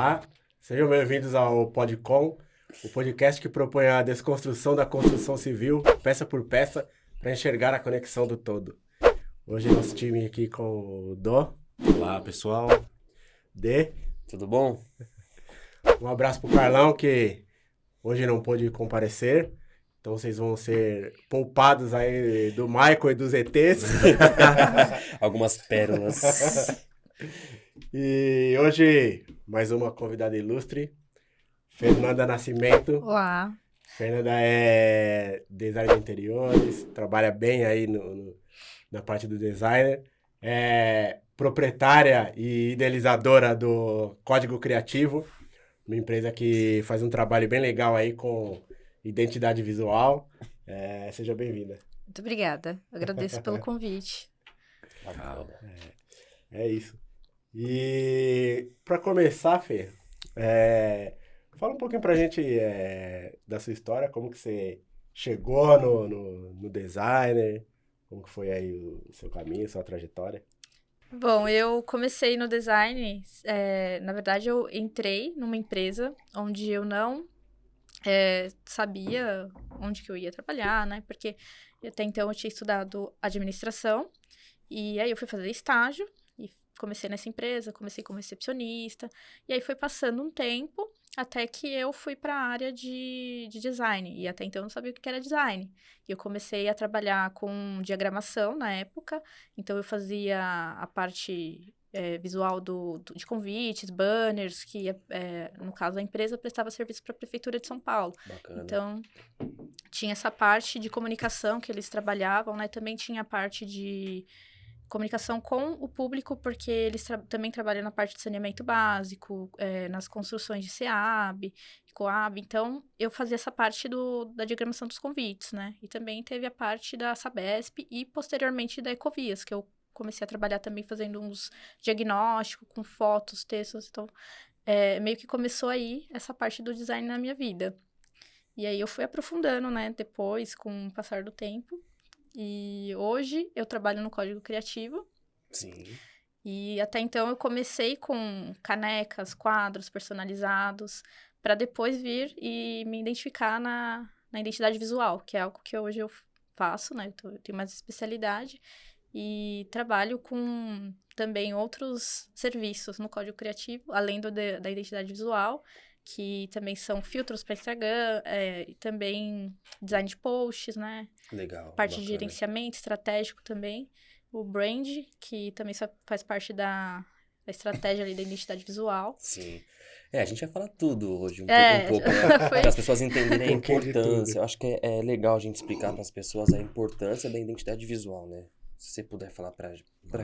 Olá, sejam bem-vindos ao Podcom, o podcast que propõe a desconstrução da construção civil, peça por peça, para enxergar a conexão do todo. Hoje nosso time aqui com o Dó. Olá, pessoal. D. Tudo bom? Um abraço pro Carlão, que hoje não pôde comparecer. Então vocês vão ser poupados aí do Michael e dos ETs. Algumas pérolas. E hoje, mais uma convidada ilustre, Fernanda Nascimento. Olá. Fernanda é designer de interiores, trabalha bem aí na parte do designer. É proprietária e idealizadora do Código Criativo, uma empresa que faz um trabalho bem legal aí com identidade visual. Seja bem-vinda. Muito obrigada. Agradeço pelo convite. É isso. E para começar, Fê, fala um pouquinho pra gente da sua história, como que você chegou no designer, como que foi aí o seu caminho, a sua trajetória. Bom, eu comecei no design, na verdade eu entrei numa empresa onde eu não sabia onde que eu ia trabalhar, né? Porque até então eu tinha estudado administração e aí eu fui fazer estágio e comecei nessa empresa, comecei como recepcionista e aí foi passando um tempo até que eu fui para a área de design e até então eu não sabia o que era design. E eu comecei a trabalhar com diagramação na época, então eu fazia a parte visual de convites, banners, que no caso a empresa prestava serviço para a Prefeitura de São Paulo. Bacana. Então, tinha essa parte de comunicação que eles trabalhavam, né? Também tinha a parte de comunicação com o público, porque eles também trabalham na parte de saneamento básico, nas construções de SEAB, Coab. Então, eu fazia essa parte da diagramação dos convites, né? E também teve a parte da Sabesp e, posteriormente, da Ecovias, que eu comecei a trabalhar também fazendo uns diagnósticos com fotos, textos. Então, meio que começou aí essa parte do design na minha vida. E aí eu fui aprofundando, né, depois, com o passar do tempo. E hoje eu trabalho no Código Criativo. Sim. E até então eu comecei com canecas, quadros personalizados, para depois vir e me identificar na identidade visual, que é algo que hoje eu faço, né, eu tenho mais especialidade. E trabalho com também outros serviços no Código Criativo, além da identidade visual, que também são filtros para Instagram, e também design de posts, né? Legal. Parte bacana. de gerenciamento estratégico também. O brand, que também faz parte da estratégia ali da identidade visual. Sim. A gente vai falar tudo hoje, um pouco, né? Foi... Para as pessoas entenderem a Um pouquinho de importância. tudo. Eu acho que é legal a gente explicar para as pessoas a importância da identidade visual, né? Se você puder falar para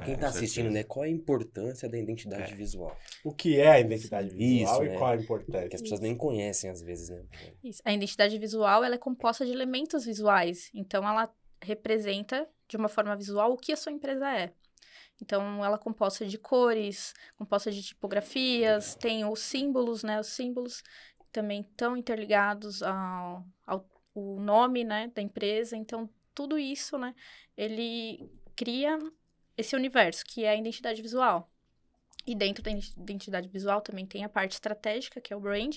quem tá com assistindo, certeza. né? Qual é a importância da identidade visual? O que é a identidade visual Isso, e né? qual a Que importância? as pessoas nem conhecem às vezes, né? Isso. A identidade visual, ela é composta de elementos visuais. Então, ela representa, de uma forma visual, o que a sua empresa é. Então, ela é composta de cores, composta de tipografias, tem os símbolos, né? Os símbolos também estão interligados ao o nome, né, da empresa. Então, tudo isso, né, ele cria esse universo, que é a identidade visual. E dentro da identidade visual também tem a parte estratégica, que é o brand,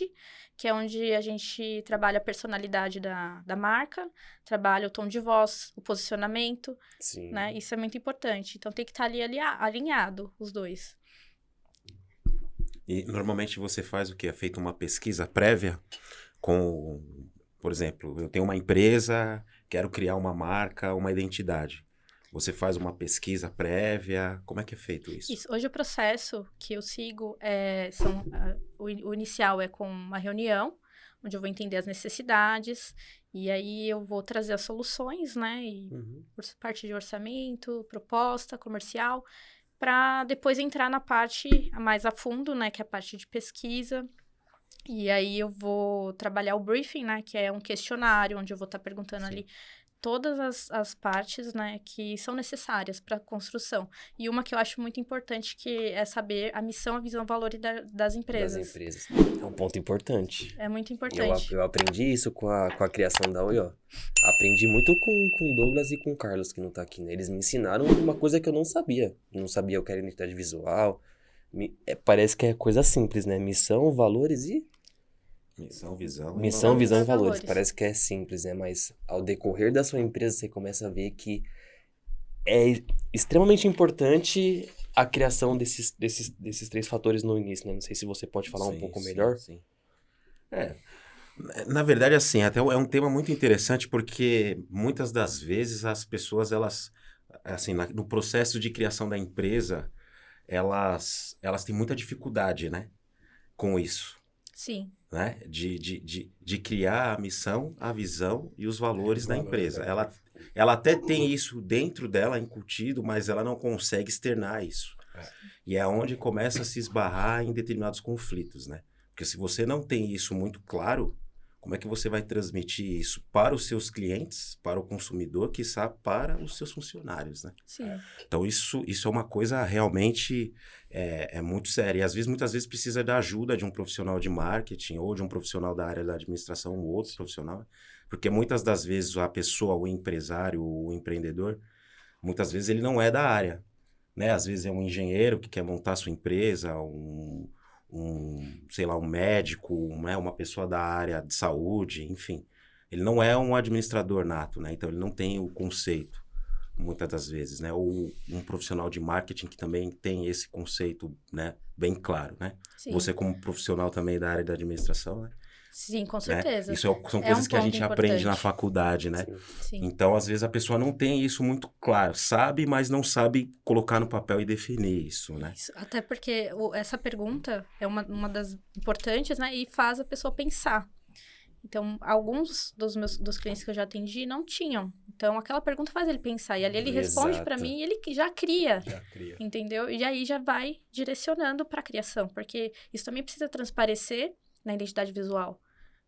que é onde a gente trabalha a personalidade da marca, trabalha o tom de voz, o posicionamento, Sim. né? Isso é muito importante. Então, tem que estar ali alinhado, os dois. E normalmente você faz o quê? É feita uma pesquisa prévia com, por exemplo, eu tenho uma empresa, quero criar uma marca, uma identidade. Você faz uma pesquisa prévia, como é que é feito isso? Isso. Hoje o processo que eu sigo o inicial é com uma reunião, onde eu vou entender as necessidades, e aí eu vou trazer as soluções, né? E por parte de orçamento, proposta, comercial, para depois entrar na parte mais a fundo, né? Que é a parte de pesquisa. E aí eu vou trabalhar o briefing, né? Que é um questionário, onde eu vou estar perguntando ali todas as partes, né, que são necessárias para a construção. E uma que eu acho muito importante, que é saber a missão, a visão, o valor das empresas. Das empresas. É um ponto importante. É muito importante. Eu aprendi isso com a criação da Oi, ó. Aprendi muito com o Douglas e com o Carlos, que não tá aqui, né? Eles me ensinaram uma coisa que eu não sabia. Eu não sabia o que era identidade visual, Parece que é coisa simples, né? Missão, valores e... Missão, visão. Missão, visão e valores. Valores. Parece que é simples, né? Mas ao decorrer da sua empresa, você começa a ver que é extremamente importante a criação desses 3 fatores no início, né? Não sei se você pode falar um pouco melhor. Sim. Na verdade, assim, até é um tema muito interessante porque muitas das vezes as pessoas, elas, assim, no processo de criação da empresa, elas têm muita dificuldade, né, com isso, Sim. né, de criar a missão, a visão e os valores da empresa. Ela até tem isso dentro dela, incutido, mas ela não consegue externar isso. E é onde começa a se esbarrar em determinados conflitos, né? Porque se você não tem isso muito claro, como é que você vai transmitir isso para os seus clientes, para o consumidor, quiçá para os seus funcionários, né? Sim. Então, isso é uma coisa realmente muito séria. E muitas vezes precisa da ajuda de um profissional de marketing ou de um profissional da área da administração, um outro profissional. Porque muitas das vezes a pessoa, o empresário, o empreendedor, muitas vezes ele não é da área, né? Às vezes é um engenheiro que quer montar sua empresa, sei lá, um médico, né? Uma pessoa da área de saúde, enfim. Ele não é um administrador nato, né? Então ele não tem o conceito, muitas das vezes, né? Ou um profissional de marketing que também tem esse conceito, né? Bem claro, né? Sim. Você como profissional também da área da administração, né? Sim, com Né? certeza. Isso são coisas que a ponto gente aprende na importante. faculdade, né? Sim. Então, às vezes, a pessoa não tem isso muito claro. Sabe, mas não sabe colocar no papel e definir isso, né? Isso. Até porque essa pergunta é uma das importantes, né? E faz a pessoa pensar. Então, alguns dos clientes que eu já atendi não tinham. Então, aquela pergunta faz ele pensar. E ali ele responde para mim e ele já cria. Entendeu? E aí já vai direcionando para a criação. Porque isso também precisa transparecer na identidade visual,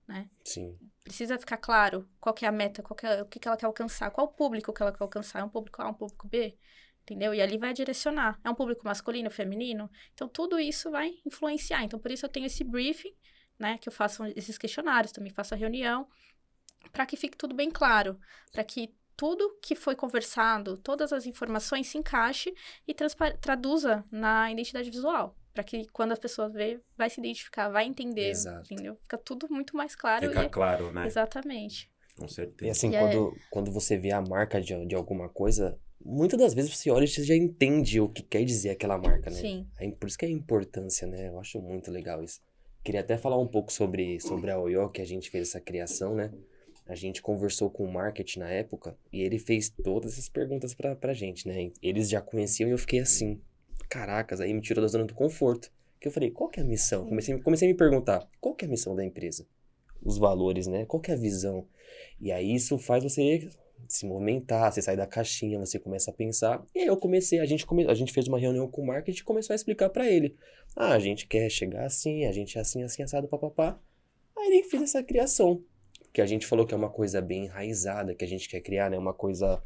né? Sim. Precisa ficar claro qual que é a meta, o que ela quer alcançar, qual o público que ela quer alcançar. É um público A, um público B? Entendeu? E ali vai direcionar. É um público masculino, feminino? Então, tudo isso vai influenciar. Então, por isso eu tenho esse briefing, né? Que eu faço esses questionários, também faço a reunião, para que fique tudo bem claro. Para que tudo que foi conversado, todas as informações se encaixe e traduza na identidade visual. Para que quando a pessoa vê, vai se identificar, vai entender, Exato. entendeu? Fica tudo muito mais claro. Fica claro, né? Exatamente. Com E certeza. assim, E quando você vê a marca de alguma coisa, muitas das vezes você olha e você já entende o que quer dizer aquela marca, né? Sim. Aí, por isso que é a importância, né? Eu acho muito legal isso. Queria até falar um pouco sobre a Oyo, que a gente fez essa criação, né? A gente conversou com o marketing na época e ele fez todas essas perguntas pra gente, né? Eles já conheciam e eu fiquei assim, caracas, aí me tirou da zona do conforto. Que eu falei, qual que é a missão? Comecei a me perguntar, qual que é a missão da empresa? Os valores, né? Qual que é a visão? E aí isso faz você se movimentar, você sai da caixinha, você começa a pensar. E aí a gente fez uma reunião com o marketing e começou a explicar pra ele. Ah, a gente quer chegar assim, a gente é assim, assim, assado, papapá. Aí ele fez essa criação. Que a gente falou que é uma coisa bem enraizada, que a gente quer criar, né? Uma coisa...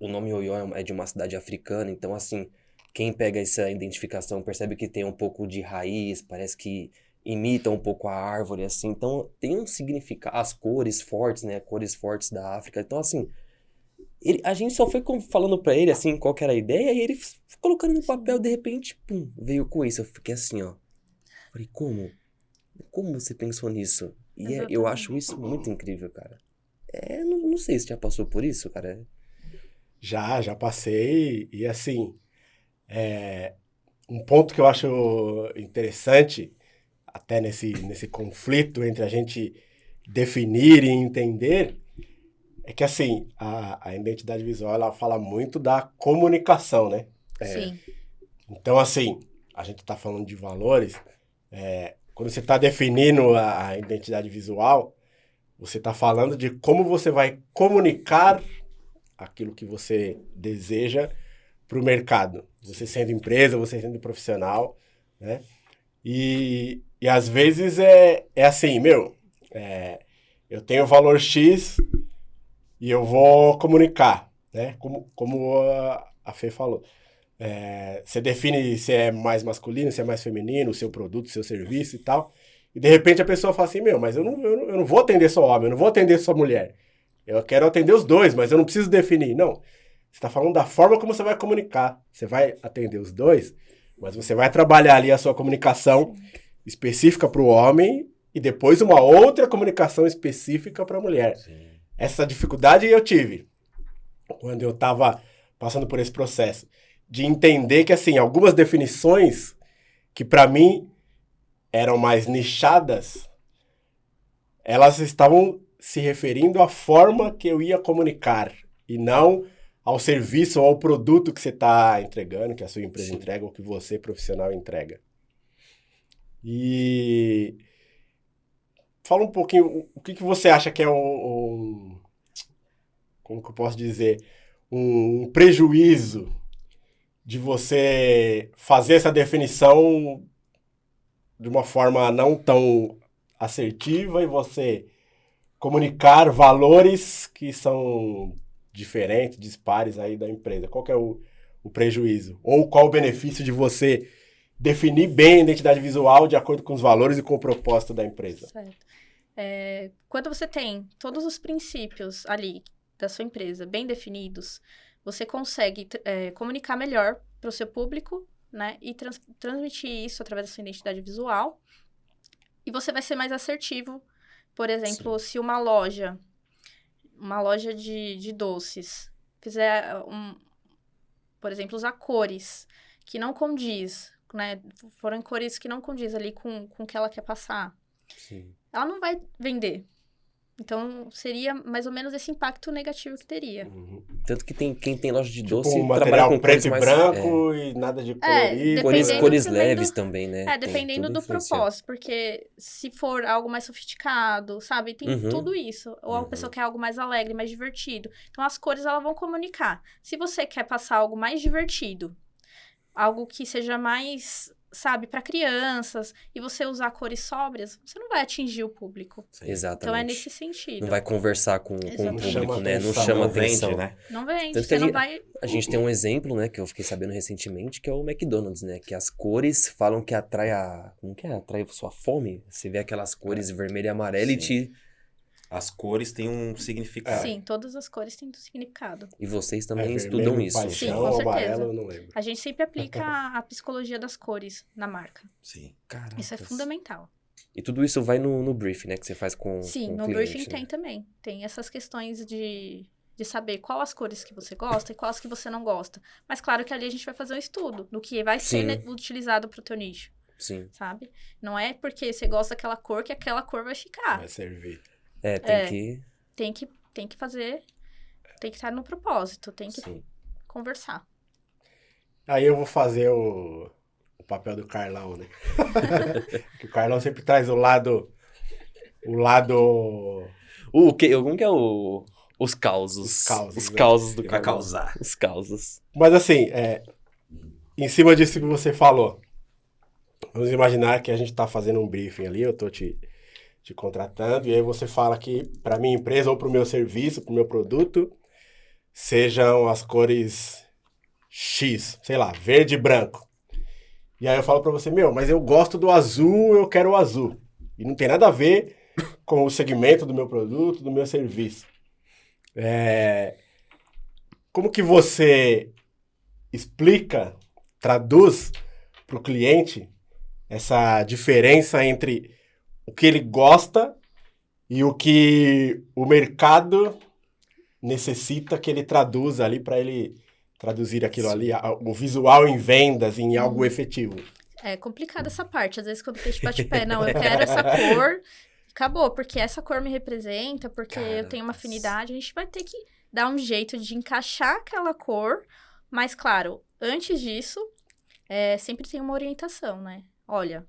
O nome Oyo é de uma cidade africana, então assim, quem pega essa identificação percebe que tem um pouco de raiz, parece que imita um pouco a árvore, assim. Então tem um significado, as cores fortes, né? Cores fortes da África. Então assim, a gente só foi falando pra ele, assim, qual que era a ideia, e ele colocando no papel, de repente, pum, veio com isso. Eu fiquei assim, ó. Falei, como? Como você pensou nisso? E eu acho isso muito incrível, cara. Não sei se já passou por isso, cara. Já passei. E assim, um ponto que eu acho interessante, até nesse conflito entre a gente definir e entender, é que assim, a identidade visual, ela fala muito da comunicação, né? Sim. Então, assim, a gente está falando de valores. Quando você está definindo a identidade visual, você está falando de como você vai comunicar aquilo que você deseja para o mercado. Você sendo empresa, você sendo profissional, né? E às vezes é assim, eu tenho valor X e eu vou comunicar, né? Como a Fê falou. Você define se é mais masculino, se é mais feminino, o seu produto, o seu serviço e tal. E de repente a pessoa fala assim, mas eu não vou atender só homem, eu não vou atender só mulher. Eu quero atender os dois, mas eu não preciso definir. Não, você está falando da forma como você vai comunicar. Você vai atender os dois, Mas você vai trabalhar ali a sua comunicação específica para o homem e depois uma outra comunicação específica para a mulher. Sim. Essa dificuldade eu tive quando eu estava passando por esse processo. De entender que, assim, algumas definições que para mim eram mais nichadas, elas estavam se referindo à forma que eu ia comunicar e não ao serviço ou ao produto que você está entregando, que a sua empresa entrega ou que você, profissional, entrega. E fala um pouquinho, o que você acha que é como que eu posso dizer, um prejuízo de você fazer essa definição de uma forma não tão assertiva e você comunicar valores que são diferentes, dispares aí da empresa. Qual que é o prejuízo? Ou qual o benefício de você definir bem a identidade visual de acordo com os valores e com o propósito da empresa? Certo. Quando você tem todos os princípios ali da sua empresa bem definidos, você consegue comunicar melhor para o seu público, né? E transmitir isso através da sua identidade visual. E você vai ser mais assertivo. Por exemplo, se uma loja de doces fizer, por exemplo, usar cores que não condiz, né? Foram cores que não condiz ali com o que ela quer passar. Sim. Ela não vai vender. Então, seria mais ou menos esse impacto negativo que teria. Tanto que quem tem loja de doce Um trabalha material com preto e cores branco e nada de colorido. cores também leves também, né? Dependendo do propósito, porque se for algo mais sofisticado, sabe? Tem tudo isso. Ou a pessoa quer algo mais alegre, mais divertido. Então, as cores, elas vão comunicar. Se você quer passar algo mais divertido, algo que seja mais, sabe, para crianças, e você usar cores sóbrias, você não vai atingir o público. Exatamente. Então, é nesse sentido. Não vai conversar com o público, né? Não atenção, chama Não vende, atenção. né? Não vende, Tanto que você não vai... A gente tem um exemplo, né, que eu fiquei sabendo recentemente, que é o McDonald's, né? Que as cores falam que atrai como que é? Atrai sua fome. Você vê aquelas cores vermelha e amarela e te... As cores têm um significado. Sim, todas as cores têm um significado. E vocês também vermelho, estudam isso. paixão, Sim, com certeza. amarelo, eu não lembro. A gente sempre aplica a psicologia das cores na marca. Sim. Caracas. Isso é fundamental. E tudo isso vai no brief, né? Que você faz com Sim, com o no cliente, briefing né? tem também. Tem essas questões de saber qual as cores que você gosta e quais que você não gosta. Mas claro que ali a gente vai fazer um estudo do que vai ser utilizado para o teu nicho, Sim. sabe? Não é porque você gosta daquela cor que aquela cor vai ficar. Vai servir. Tem que... Tem que fazer, tem que estar no propósito, tem que Sim. conversar. Aí eu vou fazer o papel do Carlão, né? Que o Carlão sempre traz o lado... Como que é os causos? Os causos, Os né? causos do Ele vai Carlão. causar. Os causos. Mas assim, em cima disso que você falou, vamos imaginar que a gente está fazendo um briefing ali, eu estou te contratando, e aí você fala que para minha empresa ou para o meu serviço, para o meu produto, sejam as cores X, sei lá, verde e branco. E aí eu falo para você, mas eu gosto do azul, eu quero o azul. E não tem nada a ver com o segmento do meu produto, do meu serviço. Como que você explica, traduz para o cliente essa diferença entre o que ele gosta e o que o mercado necessita que ele traduza ali para ele traduzir aquilo ali, o visual em vendas, em algo efetivo? É complicada essa parte. Às vezes quando o cliente bate o pé, não, eu quero essa cor, acabou, porque essa cor me representa, porque eu tenho uma afinidade, a gente vai ter que dar um jeito de encaixar aquela cor, mas claro, antes disso, sempre tem uma orientação, né? Olha,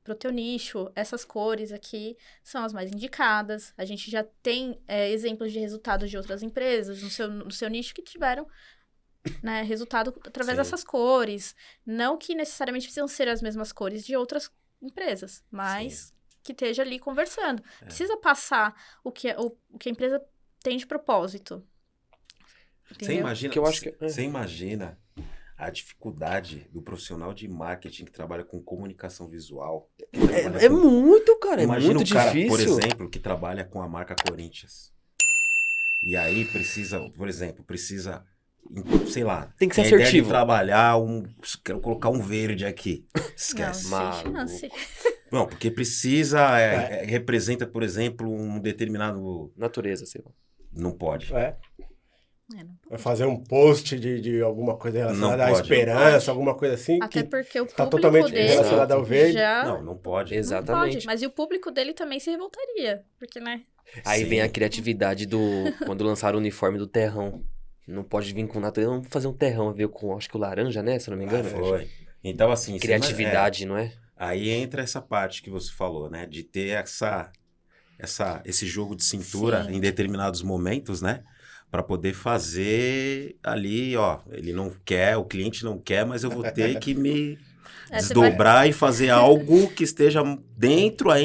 pro teu nicho, essas cores aqui são as mais indicadas. A gente já tem exemplos de resultados de outras empresas no seu nicho que tiveram, né, resultado através dessas cores. Não que necessariamente precisam ser as mesmas cores de outras empresas, mas que esteja ali conversando. Precisa passar o que a empresa tem de propósito. Você imagina, Que eu acho que... você imagina a dificuldade do profissional de marketing que trabalha com comunicação visual. É muito, cara. É Imagina muito o cara, difícil. por exemplo, que trabalha com a marca Corinthians. E aí precisa, por exemplo, sei lá. Tem que ser a ideia assertivo. de trabalhar quero colocar um verde aqui. Esquece. Não, Maluco. sem chance. Não, porque precisa, representa, por exemplo, um determinado... Natureza, sei lá. Não pode. É. Não. Vai fazer um post de alguma coisa relacionada Não à pode. esperança, alguma coisa assim, Até que porque o tá público totalmente dele relacionado ao verde. já Não pode. não Exatamente. pode. Mas e o público dele também se revoltaria. Porque, né? Aí Sim. vem a criatividade quando lançaram o uniforme do terrão. Não pode vir com natureza. Vamos fazer um terrão, veio com, acho que o laranja, né? Se eu não me engano. Foi. Então, assim... Criatividade, não é? Aí entra essa parte que você falou, né? De ter esse jogo de cintura Sim. em determinados momentos, né? Para poder fazer ali, ó. Ele não quer, o cliente não quer, mas eu vou ter que me Você desdobrar e fazer algo que esteja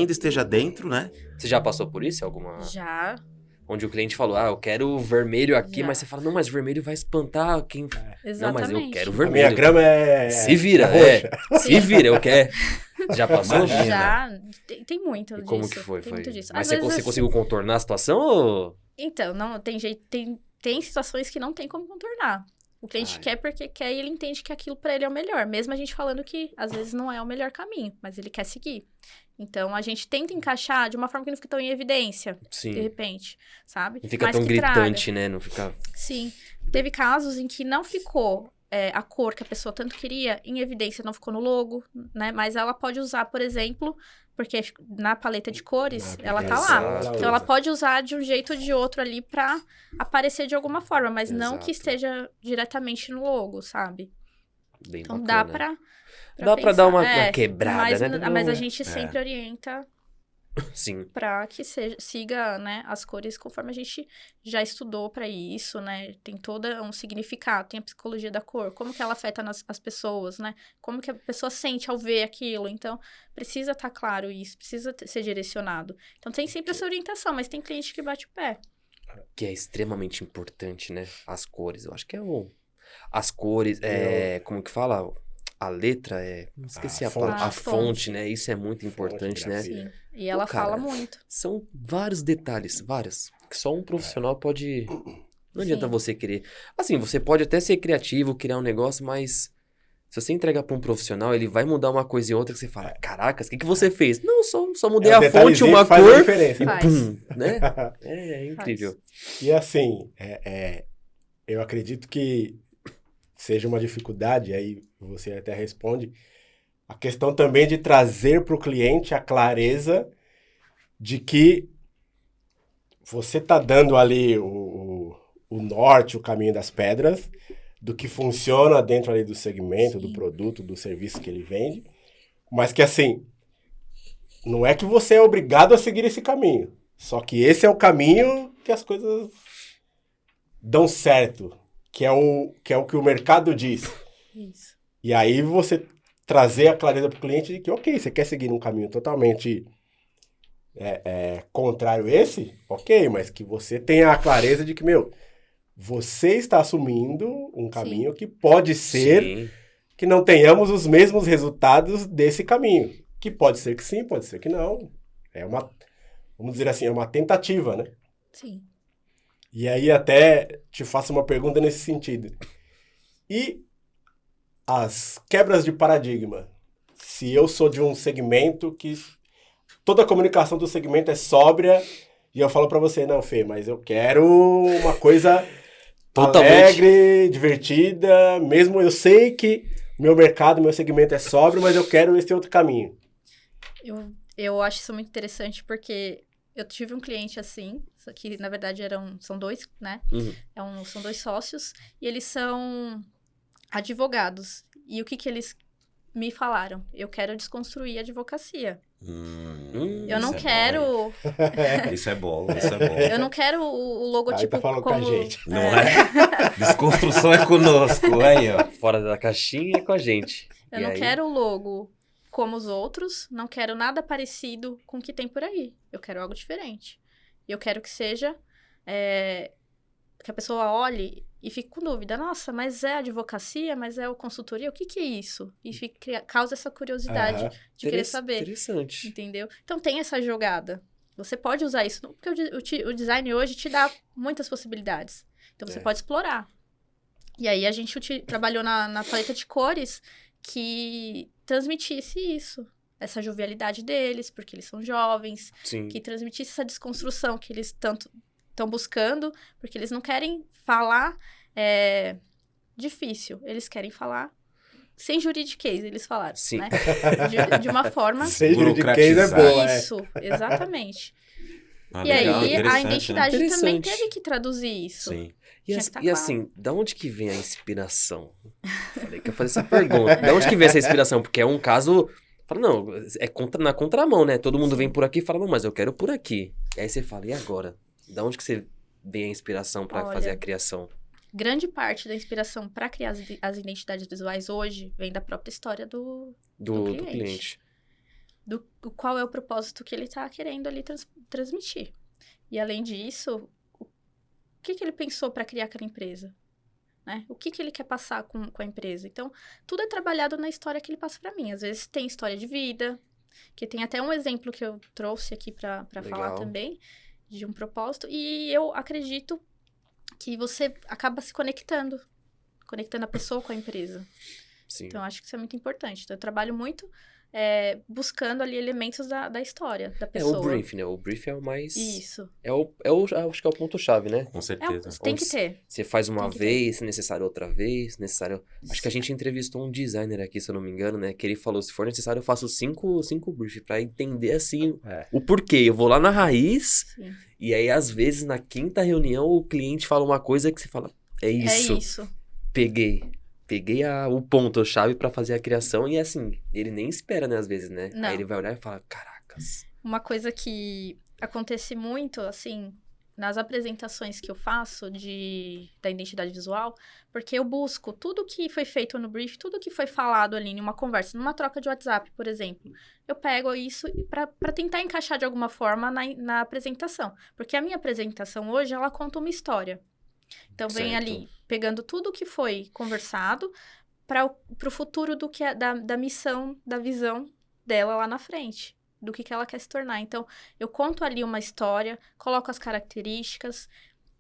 esteja dentro, né? Você já passou por isso? Alguma... Já. Onde o cliente falou, eu quero vermelho aqui, Já. mas você fala, não, mas vermelho vai espantar quem... Exatamente. Não, mas eu quero A vermelho. minha grama é Se vira, roxa. Se vira, eu quero. Já passou? Imagina. Já. Tem muito E disso. como que foi? Tem muito disso. Mas Às você vezes, conseguiu contornar a situação ou... Então, não, tem jeito, tem situações que não tem como contornar. O cliente Ai. quer porque quer e ele entende que aquilo pra ele é o melhor. Mesmo a gente falando que às vezes não é o melhor caminho, mas ele quer seguir. Então, a gente tenta encaixar de uma forma que não fique tão em evidência, de Sim. repente, sabe? Não fica Mas tão que traga. gritante, né? Não fica... Sim. Teve casos em que não ficou a cor que a pessoa tanto queria em evidência, não ficou no logo, né? Mas ela pode usar, por exemplo, porque na paleta de cores, ela tá lá. Exato. Então, ela pode usar de um jeito ou de outro ali pra aparecer de alguma forma, mas não que Exato. esteja diretamente no logo, sabe? Bem Então, bacana. dá pra Dá pra pensar. dar uma quebrada, mas, né? mas a gente sempre orienta Sim. pra que siga, né, as cores conforme a gente já estudou pra isso, né? Tem todo um significado, tem a psicologia da cor, como que ela afeta as pessoas, né? Como que a pessoa sente ao ver aquilo. Então, precisa estar claro isso, precisa ser direcionado. Então, tem sempre essa orientação, mas tem cliente que bate o pé. Que é extremamente importante, né? As cores. Eu acho que é o... As cores, como que fala? A letra esqueci a fonte. palavra. A A fonte, fonte. né? Isso é muito importante, né? grafia. Sim. E ela Cara, fala muito. São vários detalhes, vários, que só um profissional pode... Não adianta Sim. você querer... Assim, você pode até ser criativo, criar um negócio, mas... Se você entregar pra um profissional, ele vai mudar uma coisa e outra que você fala, caracas, o que você fez? Não, só mudei É, o a fonte, detalhezinho uma que faz a cor, diferença, e né? pum, né? É incrível. E assim, eu acredito que seja uma dificuldade, aí você até responde, a questão também de trazer para o cliente a clareza de que você está dando ali o norte, o caminho das pedras, do que funciona dentro ali do segmento, do Sim. produto, do serviço que ele vende, mas que assim, não é que você é obrigado a seguir esse caminho, só que esse é o caminho que as coisas dão certo, que é o que o mercado diz. Isso. E aí você trazer a clareza para o cliente de que, ok, você quer seguir num caminho totalmente contrário a esse, ok, mas que você tenha a clareza de que, você está assumindo um caminho que pode ser Sim, que não tenhamos os mesmos resultados desse caminho. Que pode ser que sim, pode ser que não. Vamos dizer assim, é uma tentativa, né? Sim. E aí até te faço uma pergunta nesse sentido. E as quebras de paradigma? Se eu sou de um segmento que toda a comunicação do segmento é sóbria e eu falo pra você, não, Fê, mas eu quero uma coisa Totalmente. alegre, divertida, mesmo eu sei que meu mercado, meu segmento é sóbrio, mas eu quero esse outro caminho. Eu acho isso muito interessante porque eu tive um cliente assim, que na verdade são dois, né? Uhum. São dois sócios e eles são advogados. E o que eles me falaram? Eu quero desconstruir a advocacia. Eu não isso é quero. bom, hein? Isso é bom, isso é bom. Eu não quero o logotipo Aí tá falando com a gente. Não é? Desconstrução é conosco, aí, ó. Fora da caixinha é com a gente. Eu E não aí? quero o logo como os outros, não quero nada parecido com o que tem por aí. Eu quero algo diferente. Eu quero que seja que a pessoa olhe e fique com dúvida. Nossa, mas é advocacia? Mas é o consultoria? O que é isso? E causa essa curiosidade Aham. de querer saber. Interessante. Entendeu? Então tem essa jogada. Você pode usar isso, porque o design hoje te dá muitas possibilidades. Então você pode explorar. E aí a gente trabalhou na paleta de cores que transmitisse isso. Essa jovialidade deles, porque eles são jovens. Sim. Que transmitisse essa desconstrução que eles tanto estão buscando. Porque eles não querem falar difícil. Eles querem falar sem juridiquês, eles falaram, Sim. né? De uma forma... Sem juridiquês é boa, Isso, exatamente. Ah, E legal, aí, a interessante, né? identidade também Interessante. teve que traduzir isso. Sim. E, Tinha que tá e claro. assim, da onde que vem a inspiração? Falei que ia fazer essa pergunta. Da onde que vem essa inspiração? Porque é um caso... Fala, não, na contramão, né? Todo mundo vem por aqui e fala, não, mas eu quero por aqui. E aí você fala, e agora? Da onde que você vem a inspiração pra Olha, fazer a criação? Grande parte da inspiração para criar as identidades visuais hoje vem da própria história do Do cliente. cliente. do qual é o propósito que ele está querendo ali transmitir. E além disso, o que ele pensou para criar aquela empresa? Né? O que ele quer passar com a empresa? Então, tudo é trabalhado na história que ele passa para mim. Às vezes tem história de vida, que tem até um exemplo que eu trouxe aqui para falar também, de um propósito. E eu acredito que você acaba se conectando a pessoa com a empresa. Sim. Então, eu acho que isso é muito importante. Então, eu trabalho muito buscando ali elementos da história da pessoa. É o brief, né? O brief é o mais... Isso. Acho que é o ponto-chave, né? Com certeza. Tem que ter. Você faz uma Tem que vez, se necessário outra vez, se necessário... Acho que a gente entrevistou um designer aqui, se eu não me engano, né? Que ele falou, se for necessário, eu faço 5 briefs pra entender, assim, o porquê. Eu vou lá na raiz, Sim. e aí, às vezes, na 5ª reunião, o cliente fala uma coisa que você fala, é isso. É isso. Peguei o ponto-chave pra fazer a criação, e assim, ele nem espera, né, às vezes, né? Não. Aí ele vai olhar e fala, caracas. Uma coisa que acontece muito, assim, nas apresentações que eu faço da identidade visual, porque eu busco tudo que foi feito no brief, tudo que foi falado ali em uma conversa, numa troca de WhatsApp, por exemplo. Eu pego isso para tentar encaixar de alguma forma na apresentação. Porque a minha apresentação hoje, ela conta uma história. Então, vem Certo. ali, pegando tudo que foi conversado para o futuro do que da missão, da visão dela lá na frente. Do que ela quer se tornar. Então, eu conto ali uma história, coloco as características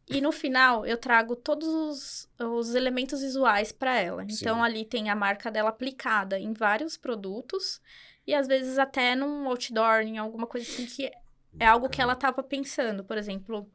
e no final eu trago todos os elementos visuais para ela. Então, Sim. ali tem a marca dela aplicada em vários produtos e às vezes até num outdoor, em alguma coisa assim que é algo que ela estava pensando. Por exemplo,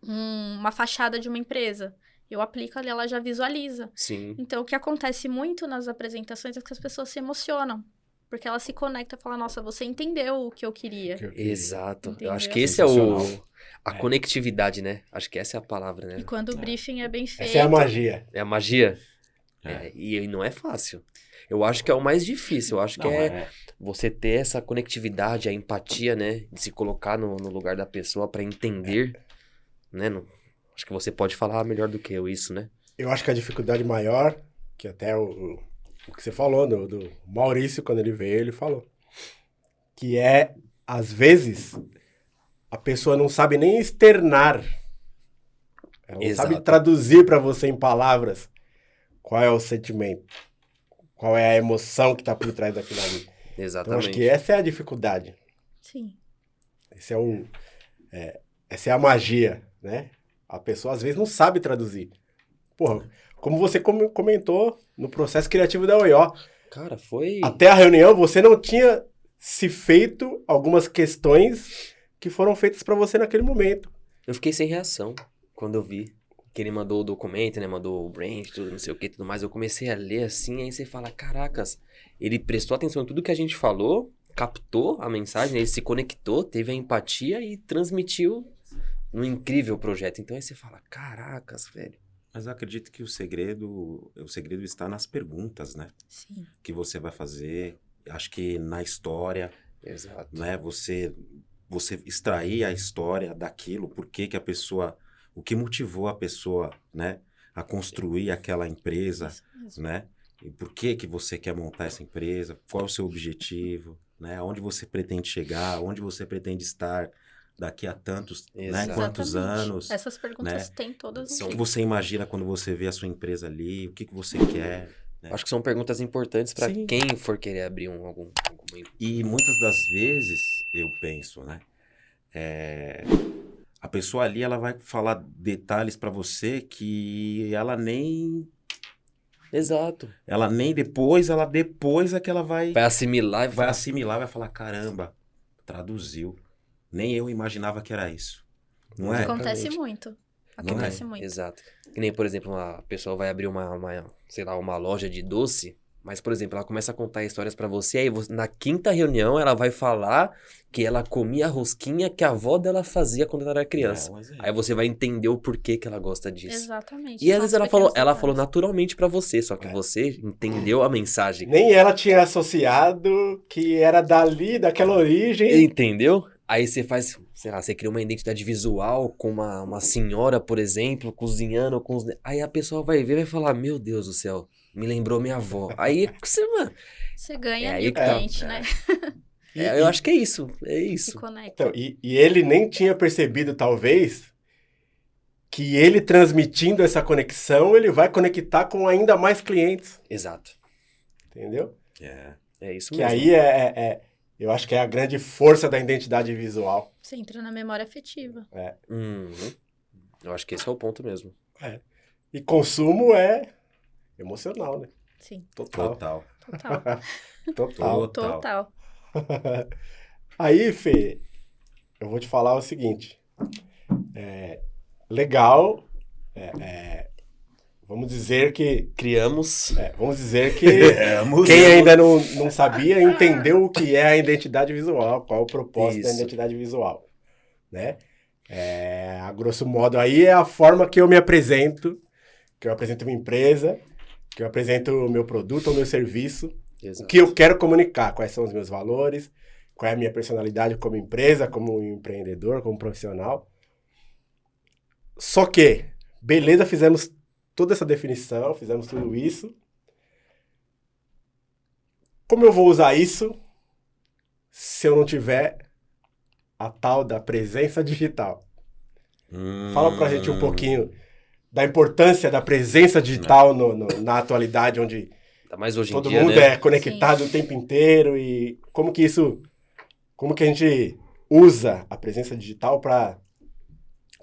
uma fachada de uma empresa. Eu aplico ali, ela já visualiza. Sim. Então, o que acontece muito nas apresentações é que as pessoas se emocionam. Porque ela se conecta e fala, nossa, você entendeu o que eu queria. Exato. Entendeu? Eu acho que esse é a É. conectividade, né? Acho que essa é a palavra, né? E quando o briefing é bem feito... Essa é a magia. É a magia. É. E não é fácil. Eu acho que é o mais difícil. Eu acho que Não, é você ter essa conectividade, a empatia, né? De se colocar no lugar da pessoa pra entender, né? Acho que você pode falar melhor do que eu isso, né? Eu acho que a dificuldade maior, que até o que você falou, do Maurício, quando ele veio, ele falou. Que é, às vezes, a pessoa não sabe nem externar. Ela não Exato. sabe traduzir para você em palavras qual é o sentimento, qual é a emoção que tá por trás daquilo ali. Então, Exatamente. acho que essa é a dificuldade. Sim. Essa é a magia, né? A pessoa, às vezes, não sabe traduzir. Porra, como você comentou no processo criativo da OIO, Cara, foi... até a reunião você não tinha se feito algumas questões que foram feitas para você naquele momento. Eu fiquei sem reação quando eu vi que ele mandou o documento, né? Mandou o brand, tudo, não sei o que, tudo mais. Eu comecei a ler assim, aí você fala, caracas, ele prestou atenção em tudo que a gente falou, captou a mensagem, ele se conectou, teve a empatia e transmitiu um incrível projeto. Então aí você fala, caracas, velho. Mas eu acredito que o segredo está nas perguntas, né? Sim. Que você vai fazer. Acho que na história, Exato. né? Você extrair a história daquilo, o que motivou a pessoa, né? A construir aquela empresa, Isso mesmo. né? E por que você quer montar essa empresa? Qual é o seu objetivo? Né? Aonde você pretende chegar? Onde você pretende estar daqui a tantos, né? Exato. Quantos Exatamente. anos? Essas perguntas né? têm todas O no que livro. você imagina quando você vê a sua empresa ali? O que você quer? Né? Acho que são perguntas importantes pra Sim. quem for querer abrir alguma... E muitas das vezes, eu penso, né? A pessoa ali, ela vai falar detalhes pra você que ela nem Exato. Ela nem depois é que ela vai Assimilar e vai assimilar, vai falar, caramba, traduziu. Nem eu imaginava que era isso. Não é? Acontece muito. Não é? Acontece muito. Exato. Que nem, por exemplo, uma pessoa vai abrir sei lá, uma loja de doce, mas, por exemplo, ela começa a contar histórias pra você, aí na quinta reunião ela vai falar que ela comia a rosquinha que a avó dela fazia quando ela era criança. É, mas é. Aí você vai entender o porquê que ela gosta disso. Exatamente. E às São vezes os pequenos ela detalhes. falou naturalmente pra você, só que você entendeu a mensagem. Nem ela tinha associado que era dali, daquela origem. Entendeu? Aí você faz, sei lá, você cria uma identidade visual com uma senhora, por exemplo, cozinhando com os... Aí a pessoa vai ver e vai falar, meu Deus do céu, me lembrou minha avó. Aí você, mano... Você ganha É ali aí o que tá. cliente, né? eu acho que é isso, é Se isso. conecta. Então, e ele nem tinha percebido, talvez, que ele transmitindo essa conexão, ele vai conectar com ainda mais clientes, Exato. entendeu? É isso Que mesmo. aí eu acho que é a grande força da identidade visual. Você entra na memória afetiva. Uhum. Eu acho que esse é o ponto mesmo. E consumo é emocional, né? Sim, Total. Total. Total. total. Aí, Fê, eu vou te falar o seguinte. Legal. Vamos dizer que quem ainda não sabia entendeu o que é a identidade visual, qual é o propósito da Isso. identidade visual, né? A grosso modo aí é a forma que eu me apresento, que eu apresento minha empresa, que eu apresento o meu produto ou meu serviço, Exato. o que eu quero comunicar, quais são os meus valores, qual é a minha personalidade como empresa, como empreendedor, como profissional. Só que, beleza, fizemos toda essa definição, fizemos tudo isso. Como eu vou usar isso se eu não tiver a tal da presença digital? Fala pra gente um pouquinho da importância da presença digital na atualidade, onde Tá mais hoje em todo dia, mundo né? é conectado o tempo inteiro, e como que a gente usa a presença digital para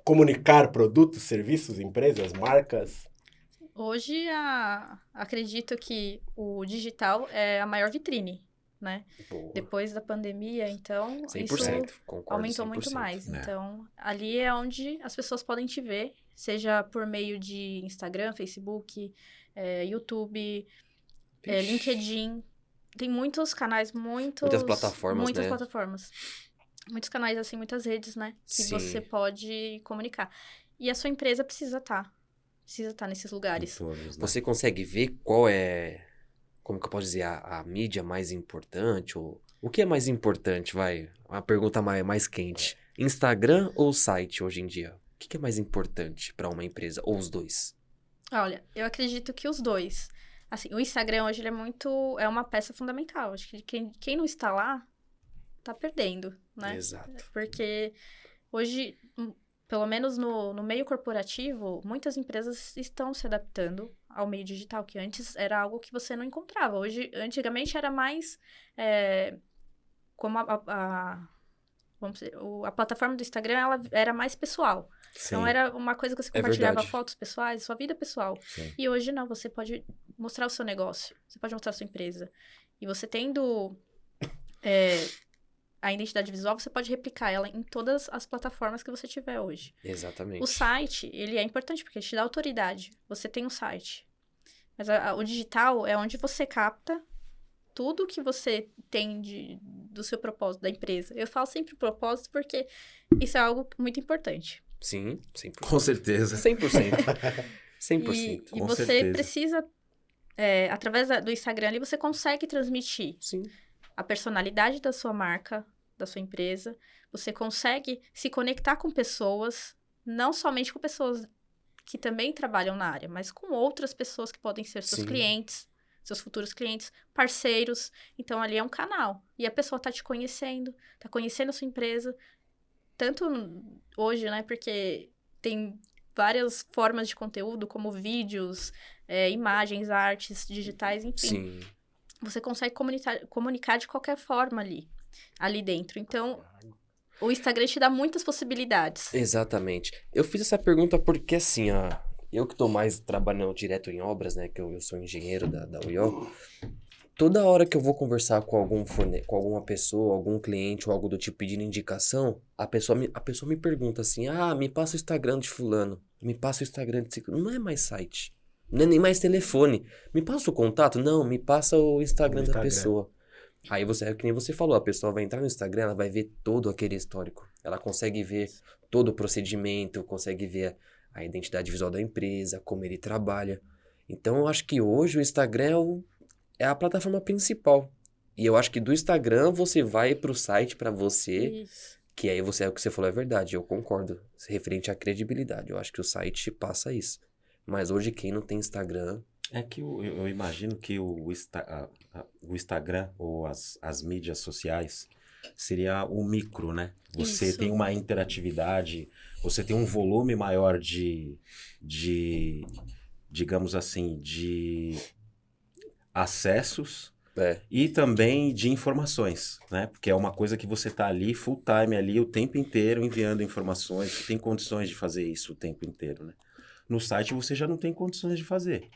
comunicar produtos, serviços, empresas, marcas? Hoje, acredito que o digital é a maior vitrine, né? Boa. Depois da pandemia, então, 100%. isso Concordo, aumentou 100%. muito mais. né? Então, ali é onde as pessoas podem te ver, seja por meio de Instagram, Facebook, YouTube, LinkedIn. Tem muitos canais, Muitas plataformas, muitas né? plataformas. Muitos canais, assim, muitas redes, né? Que Sim. você pode comunicar. E a sua empresa precisa estar nesses lugares. Todos, né? Você consegue ver qual é, como que eu posso dizer, a mídia mais importante? Ou, o que é mais importante, vai? Uma pergunta mais quente. Instagram ou site hoje em dia? O que é mais importante para uma empresa? Ou os dois? Olha, eu acredito que os dois. Assim, o Instagram hoje ele é uma peça fundamental. Acho que quem não está lá, tá perdendo, né? Exato. Porque hoje, pelo menos no meio corporativo, muitas empresas estão se adaptando ao meio digital, que antes era algo que você não encontrava. Antigamente era mais como vamos dizer, a plataforma do Instagram, ela era mais pessoal. Sim. Então, era uma coisa que você compartilhava verdade. fotos pessoais, sua vida pessoal. Sim. E hoje, não, você pode mostrar o seu negócio, você pode mostrar a sua empresa. E você tendo a identidade visual, você pode replicar ela em todas as plataformas que você tiver hoje. Exatamente. O site, ele é importante porque ele te dá autoridade. Você tem um site. Mas o digital é onde você capta tudo que você tem do seu propósito, da empresa. Eu falo sempre propósito porque isso é algo muito importante. Sim, 100%. Com certeza. 100%. 100%. E com você certeza. precisa, através do Instagram ali, você consegue transmitir Sim. a personalidade da sua marca, da sua empresa. Você consegue se conectar com pessoas, não somente com pessoas que também trabalham na área, mas com outras pessoas que podem ser seus Sim. clientes, seus futuros clientes, parceiros. Então, ali é um canal. E a pessoa tá te conhecendo, tá conhecendo a sua empresa. Tanto hoje, né? Porque tem várias formas de conteúdo, como vídeos, imagens, artes digitais, enfim. Sim. Você consegue comunicar de qualquer forma ali dentro. Então, o Instagram te dá muitas possibilidades. Exatamente. Eu fiz essa pergunta porque, assim, Eu que tô mais trabalhando direto em obras, né? Que eu sou engenheiro da UIO. Toda hora que eu vou conversar com com alguma pessoa, algum cliente ou algo do tipo pedindo indicação, a pessoa me pergunta assim, me passa o Instagram de fulano, me passa o Instagram de ciclano. Não é mais site, não é nem mais telefone. Me passa o contato? Não, me passa o Instagram da pessoa. Aí é que nem você falou, a pessoa vai entrar no Instagram, ela vai ver todo aquele histórico. Ela consegue ver todo o procedimento, consegue ver a identidade visual da empresa, como ele trabalha. Então eu acho que hoje o Instagram é a plataforma principal. E eu acho que do Instagram você vai pro site pra você, Isso. que aí é o que você falou é verdade, eu concordo. Referente à credibilidade, eu acho que o site passa isso. Mas hoje quem não tem Instagram... É que eu imagino que o Instagram ou as mídias sociais seria o micro, né? Você Isso. tem uma interatividade, você tem um volume maior de digamos assim, de acessos e também de informações, né? Porque é uma coisa que você tá ali full time ali o tempo inteiro enviando informações, você tem condições de fazer isso o tempo inteiro, né? No site você já não tem condições de fazer.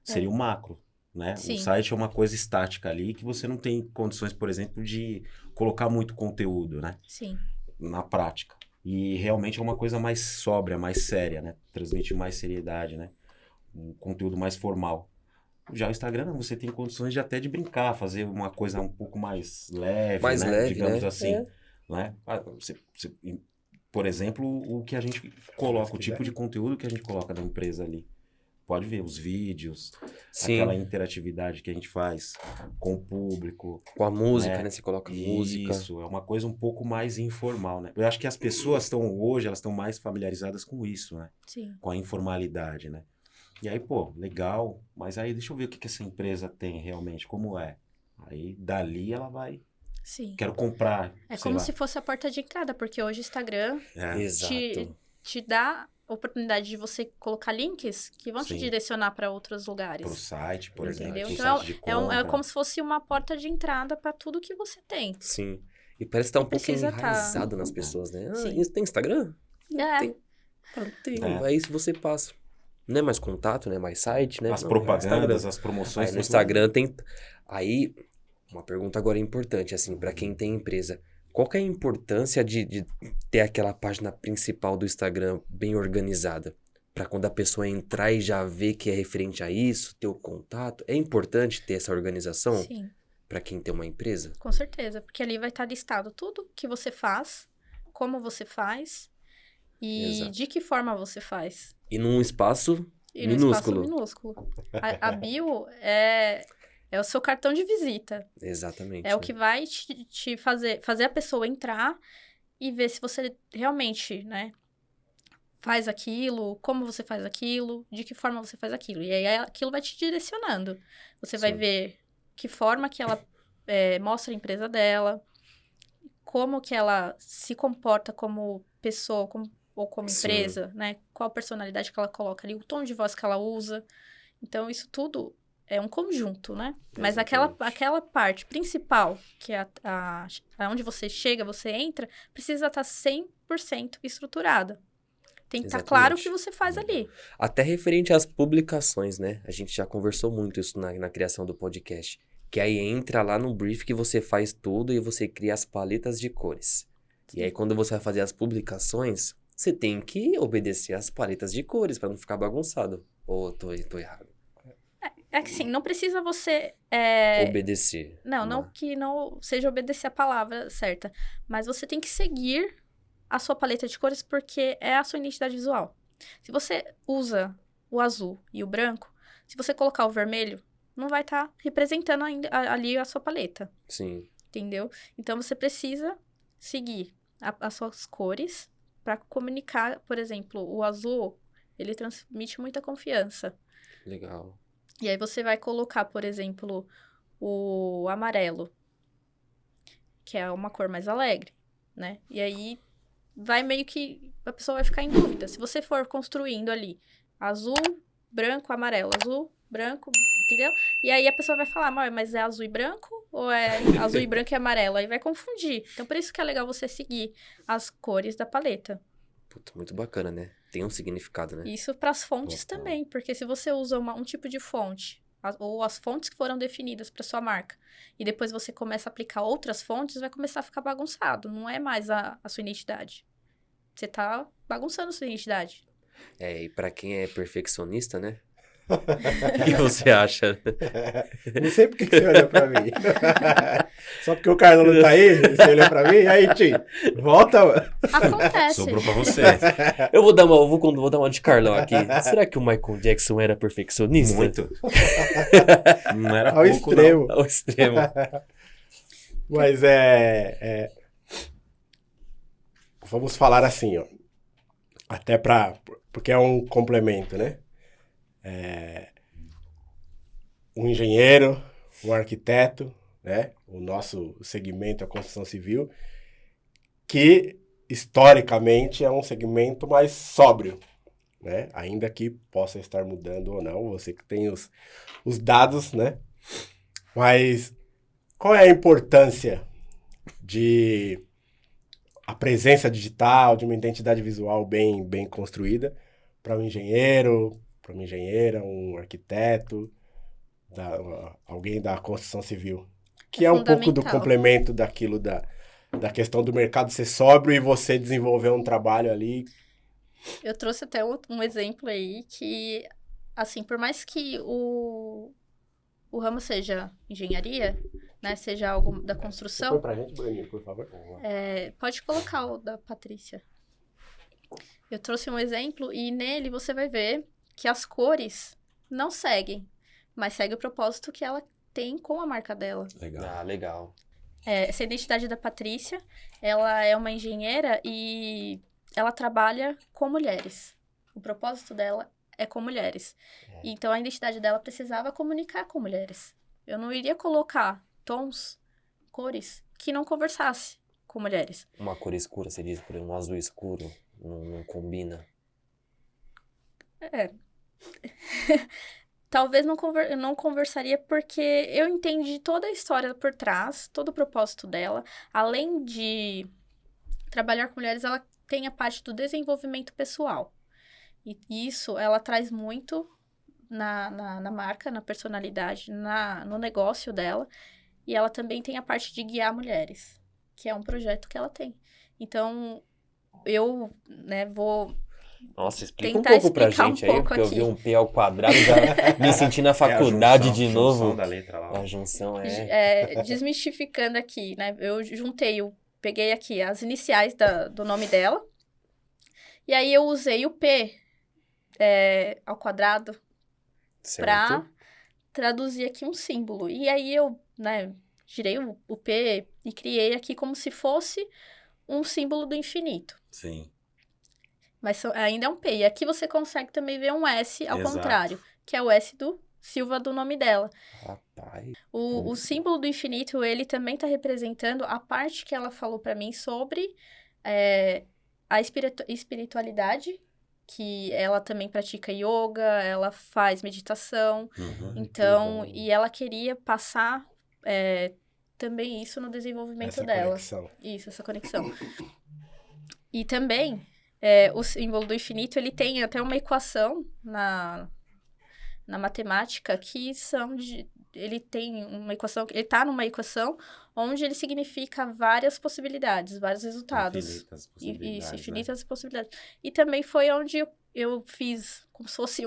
Seria o macro, né? Sim. O site é uma coisa estática ali que você não tem condições, por exemplo, de colocar muito conteúdo, né? Sim. Na prática. E realmente é uma coisa mais sóbria, mais séria, né? Transmite mais seriedade, né? Um conteúdo mais formal. Já o Instagram, não, você tem condições de até de brincar, fazer uma coisa um pouco mais leve, Mais né? leve, Digamos né? assim, né? Por exemplo, o que a gente coloca, o tipo de conteúdo que a gente coloca na empresa ali. Pode ver os vídeos, aquela interatividade que a gente faz com o público. Com a música, né? Você coloca música. Isso, é uma coisa um pouco mais informal, né? Eu acho que as pessoas elas estão mais familiarizadas com isso, né? Sim. Com a informalidade, né? E aí, pô, legal, mas aí deixa eu ver o que essa empresa tem realmente, como é. Aí, dali ela vai... Sim. Quero comprar, É sei como lá. se fosse a porta de entrada, porque hoje o Instagram Exato. te dá a oportunidade de você colocar links que vão te direcionar para outros lugares. Pro site, por Entendeu? exemplo. Então, Site de é compra. como se fosse uma porta de entrada para tudo que você tem. Sim. E parece que tá um pouco Precisa enraizado nas pessoas, né? Sim. Isso tem Instagram? É. Tem. Aí se você passa. Não é mais contato, não é mais site, né? As Não, propagandas, é as promoções. aí no Instagram tem... Aí, uma pergunta agora importante, assim, pra quem tem empresa. Qual que é a importância de ter aquela página principal do Instagram bem organizada? Pra quando a pessoa entrar e já ver que é referente a isso, ter o contato. É importante ter essa organização? Sim, Pra quem tem uma empresa? com certeza. Porque ali vai estar listado tudo que você faz, como você faz e de que forma você faz. E num espaço E no espaço minúsculo. A bio é o seu cartão de visita. Exatamente. É o que vai te fazer a pessoa entrar e ver se você realmente, né, faz aquilo, como você faz aquilo, de que forma você faz aquilo. E aí aquilo vai te direcionando. Você vai ver que forma que ela mostra a empresa dela, como que ela se comporta como pessoa, ou como empresa, né? Qual a personalidade que ela coloca ali, o tom de voz que ela usa. Então, isso tudo é um conjunto, né? Mas aquela parte principal, que é onde você chega, você entra, precisa estar 100% estruturada. Tem que estar claro o que você faz ali. Até referente às publicações, né? A gente já conversou muito isso na criação do podcast. Que aí entra lá no brief que você faz tudo e você cria as paletas de cores. E aí, quando você vai fazer as publicações, você tem que obedecer as paletas de cores para não ficar bagunçado. Ou tô errado? É que sim, não precisa você... Obedecer. Não que não seja obedecer a palavra certa. Mas você tem que seguir a sua paleta de cores porque é a sua identidade visual. Se você usa o azul e o branco, se você colocar o vermelho, não vai estar representando ainda ali a sua paleta. Sim. Entendeu? Então, você precisa seguir as suas cores para comunicar, por exemplo, o azul, ele transmite muita confiança. Legal. E aí você vai colocar, por exemplo, o amarelo, que é uma cor mais alegre, né? E aí vai meio que a pessoa vai ficar em dúvida. Se você for construindo ali azul, branco, amarelo, azul, branco, entendeu? E aí a pessoa vai falar, mas é azul e branco ou é azul e branco e amarelo? Aí vai confundir. Então, por isso que é legal você seguir as cores da paleta. Puta, muito bacana, né? Tem um significado, né? Isso para as fontes Total. também, porque se você usa um tipo de fonte, ou as fontes que foram definidas para sua marca, e depois você começa a aplicar outras fontes, vai começar a ficar bagunçado. Não é mais a sua identidade. Você tá bagunçando a sua identidade. E pra quem é perfeccionista, né? O que você acha? Não sei por que você olhou pra mim. Só porque o Carlão não tá aí, você olhou pra mim, e aí, Tim, volta. Acontece. Sobrou pra você. Eu vou dar uma de Carlão aqui. Será que o Michael Jackson era perfeccionista? Muito. Não era Ao pouco, extremo. Ao extremo. Mas vamos falar assim, ó. Até porque é um complemento, né? Um engenheiro, um arquiteto, né? O nosso segmento é a construção civil, que historicamente é um segmento mais sóbrio, né? Ainda que possa estar mudando ou não, você que tem os dados, né? Mas qual é a importância de a presença digital, de uma identidade visual bem construída para um engenheiro, para uma engenheira, um arquiteto, alguém da construção civil? Que é um pouco do fundamental. complemento daquilo da questão do mercado ser sóbrio e você desenvolver um trabalho ali. Eu trouxe até um exemplo aí que, assim, por mais que o ramo seja engenharia, né, seja algo da Põe construção, pra gente, Bruninho, por favor. pode colocar o da Patrícia. Eu trouxe um exemplo e nele você vai ver que as cores não seguem, mas segue o propósito que ela tem com a marca dela. Legal. Ah, legal. Essa identidade da Patrícia, ela é uma engenheira e ela trabalha com mulheres. O propósito dela é com mulheres. Então, a identidade dela precisava comunicar com mulheres. Eu não iria colocar tons, cores, que não conversasse com mulheres. Uma cor escura, você diz, por exemplo, um azul escuro, não combina. Talvez não conversaria porque eu entendi toda a história por trás, todo o propósito dela. Além de trabalhar com mulheres, ela tem a parte do desenvolvimento pessoal. E isso ela traz muito na marca, na personalidade, no negócio dela. E ela também tem a parte de guiar mulheres, que é um projeto que ela tem. Então, eu, vou Nossa, explica um tentar pouco pra explicar gente um aí, pouco porque eu vi aqui. um P ao quadrado e já me senti na faculdade de novo. Junção da letra lá. A junção Desmistificando aqui, né? Eu peguei aqui as iniciais do nome dela. E aí eu usei o P ao quadrado para certo. traduzir aqui um símbolo. E aí eu, girei o P e criei aqui como se fosse um símbolo do infinito. Sim. Mas ainda é um P. E aqui você consegue também ver um S ao Exato. contrário, que é o S do Silva do nome dela. Rapaz. O símbolo do infinito, ele também está representando a parte que ela falou para mim sobre a espiritualidade, que ela também pratica yoga, ela faz meditação. Uhum. Então, e ela queria passar também isso no desenvolvimento Essa dela. conexão. Isso, essa conexão. E também, o símbolo do infinito, ele tem até uma equação na matemática que ele tem uma equação, ele tá numa equação onde ele significa várias possibilidades, vários resultados. Infinitas possibilidades. Isso, infinitas possibilidades. E também foi onde eu fiz como se fosse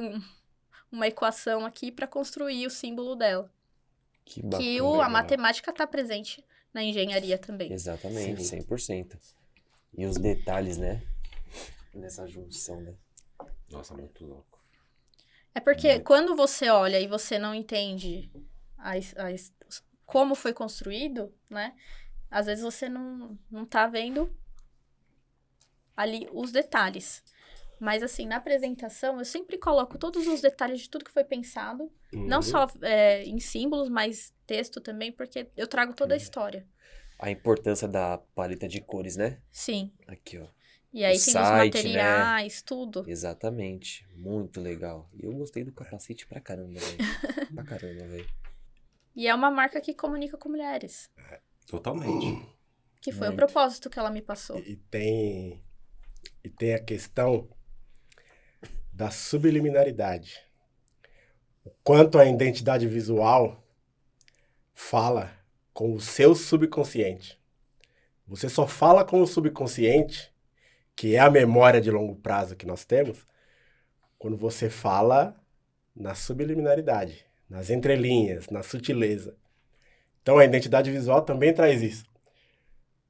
uma equação aqui para construir o símbolo dela. Que bacana. Que a matemática tá presente na engenharia também. Exatamente, Sim. 100%. E os detalhes, né? Nessa junção, né? Nossa, muito louco. É porque quando você olha e você não entende como foi construído, né? Às vezes você não tá vendo ali os detalhes. Mas, assim, na apresentação, eu sempre coloco todos os detalhes de tudo que foi pensado. Não só em símbolos, mas texto também, porque eu trago toda a história. A importância da paleta de cores, né? Sim. Aqui, ó. E aí O tem site, os materiais, tudo. Exatamente. Muito legal. E eu gostei do capacete pra caramba, velho. Pra caramba, velho. E é uma marca que comunica com mulheres. Totalmente. Que foi o Muito. propósito que ela me passou. E tem e tem a questão da subliminaridade. O quanto a identidade visual fala com o seu subconsciente. Você só fala com o subconsciente, que é a memória de longo prazo que nós temos, quando você fala na subliminaridade, nas entrelinhas, na sutileza. Então a identidade visual também traz isso.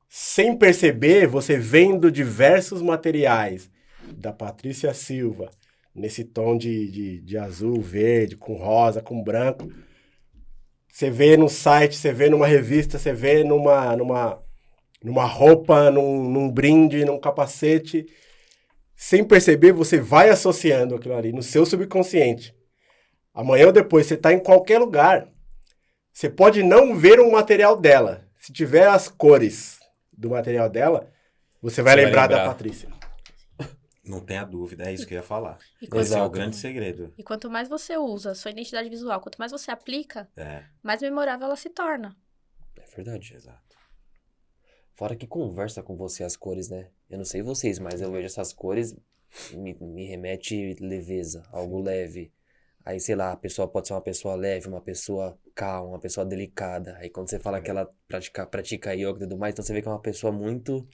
Sem perceber, você vendo diversos materiais da Patrícia Silva, nesse tom de azul, verde, com rosa, com branco. Você vê no site, você vê numa revista, você vê numa roupa, num brinde, num capacete. Sem perceber, você vai associando aquilo ali no seu subconsciente. Amanhã ou depois, você está em qualquer lugar. Você pode não ver um material dela. Se tiver as cores do material dela, você vai lembrar da Patrícia. Não tenha dúvida, é isso que eu ia falar. E Esse é o grande segredo. E quanto mais você usa a sua identidade visual, quanto mais você aplica, É, mais memorável ela se torna. É verdade. exato. Fora que conversa com você as cores, né? Eu não sei vocês, mas eu vejo essas cores, me remete leveza, algo leve. Aí, sei lá, a pessoa pode ser uma pessoa leve, uma pessoa calma, uma pessoa delicada. Aí quando você fala que ela pratica yoga e tudo mais, então você vê que é uma pessoa muito...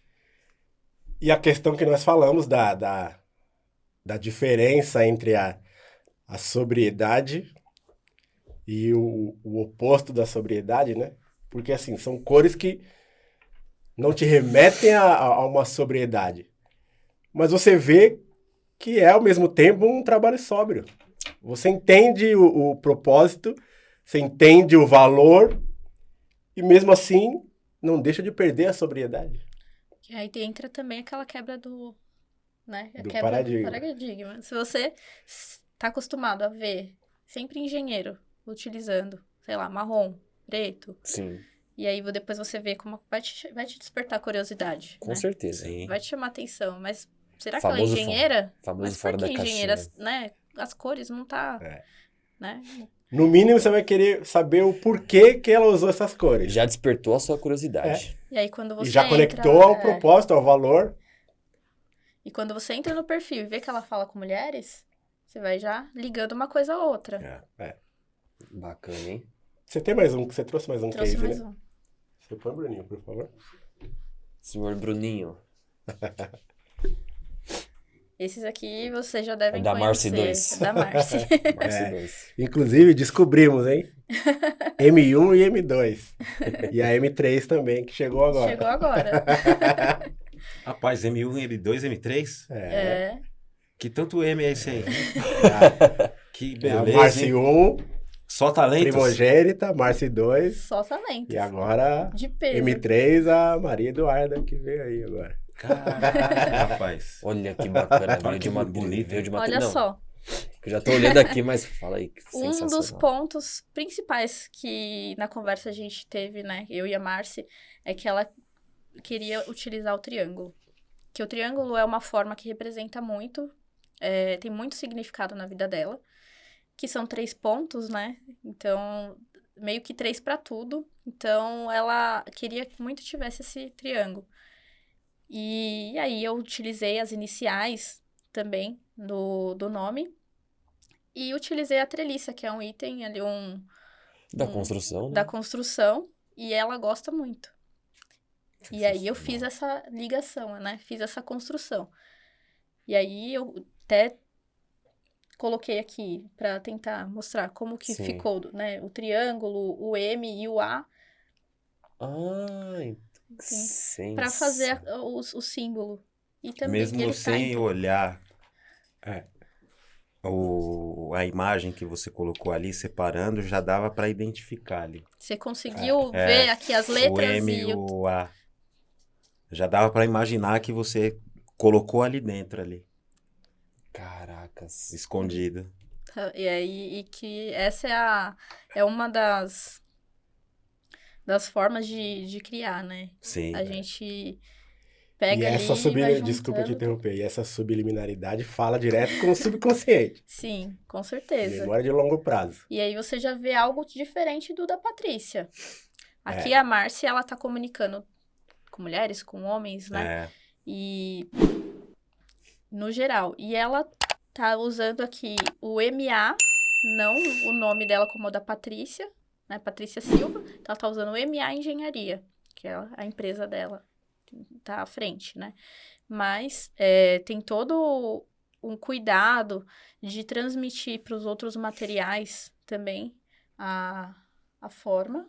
E a questão que nós falamos da diferença entre a sobriedade e o oposto da sobriedade, né? Porque, assim, são cores que não te remetem a uma sobriedade. Mas você vê que é, ao mesmo tempo, um trabalho sóbrio. Você entende o propósito, você entende o valor e, mesmo assim, não deixa de perder a sobriedade. E aí entra também aquela quebra do... né? A Do quebra paradigma. do paradigma. Se você está acostumado a ver sempre engenheiro utilizando, sei lá, marrom, preto, Sim, e aí depois você vê como vai te despertar curiosidade, com né? certeza. Sim. Vai te chamar atenção, mas será Famoso que ela é engenheira? famoso Mas fora por que da engenheira, caixinha. né? As cores não tá, É. né? No mínimo, você vai querer saber o porquê que ela usou essas cores. Já despertou a sua curiosidade. E aí quando você E já conectou ao propósito, ao valor. E quando você entra no perfil e vê que ela fala com mulheres, você vai já ligando uma coisa a outra. Bacana, hein? Você tem mais um, você trouxe mais um Trouxe case, mais né? um. Você põe, Bruninho, por favor. Senhor Bruninho. Esses aqui vocês já devem É da Marcy conhecer. 2. É da Marcy. Marcy 2. Inclusive, descobrimos, hein? M1 e M2. E a M3 também, que chegou agora. Chegou agora. Rapaz, M1, M2, M3? É. Que tanto M é esse aí? Que É a beleza, Marcy hein? 1, Só talentos? primogênita, Marcy 2. Só talentos. E agora, De peso. M3, a Maria Eduarda, que veio aí agora. Caraca, rapaz. Olha que bacana. Olha Veio de que uma bonito. Veio de uma Olha não, só. Eu já tô olhando aqui, mas fala aí. Que Um dos sensacional. pontos principais que na conversa a gente teve, né, eu e a Marcy, é que ela queria utilizar o triângulo. Que o triângulo é uma forma que representa muito, tem muito significado na vida dela, que são 3 pontos, né? Então, meio que 3 para tudo. Então, ela queria que muito tivesse esse triângulo. E aí eu utilizei as iniciais também do nome. E utilizei a treliça, que é um item ali, Da construção, né? da construção, e ela gosta muito. E aí eu fiz essa ligação, né? Fiz essa construção. E aí eu até coloquei aqui para tentar mostrar como que Sim. ficou, né? O triângulo, o M e o A, Sim. para fazer o símbolo. E também Mesmo ele sem tá olhar a imagem que você colocou ali, separando, já dava para identificar ali. Você conseguiu ver aqui as letras O M e e o A. Já dava para imaginar que você colocou ali dentro, ali, Caracas. escondido. E aí, e que essa é uma das formas de criar, né? Sim. A gente pega E ali essa e vai desculpa te juntando. interromper, e essa subliminaridade fala direto com o subconsciente. Sim, com certeza. Memória de longo prazo. E aí você já vê algo diferente do da Patrícia. Aqui a Marcy, ela tá comunicando com mulheres, com homens, né? É. E no geral. E ela tá usando aqui o MA, não o nome dela como o da Patrícia, né? Patrícia Silva. Então, ela tá usando o MA Engenharia, que é a empresa dela. Tá à frente, né? Mas tem todo um cuidado de transmitir para os outros materiais também a forma,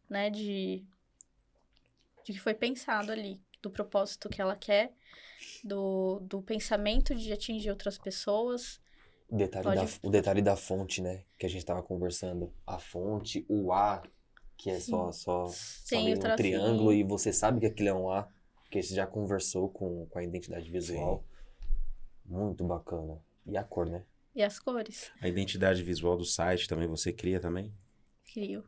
né, de que foi pensado ali, do propósito que ela quer, do pensamento de atingir outras pessoas. O detalhe da fonte, né? Que a gente tava conversando. A fonte, o A, que é só meio um triângulo, e você sabe que aquilo é um A, porque você já conversou com a identidade visual. Sim. Muito bacana. E a cor, né? E as cores. A identidade visual do site também você cria também? Crio.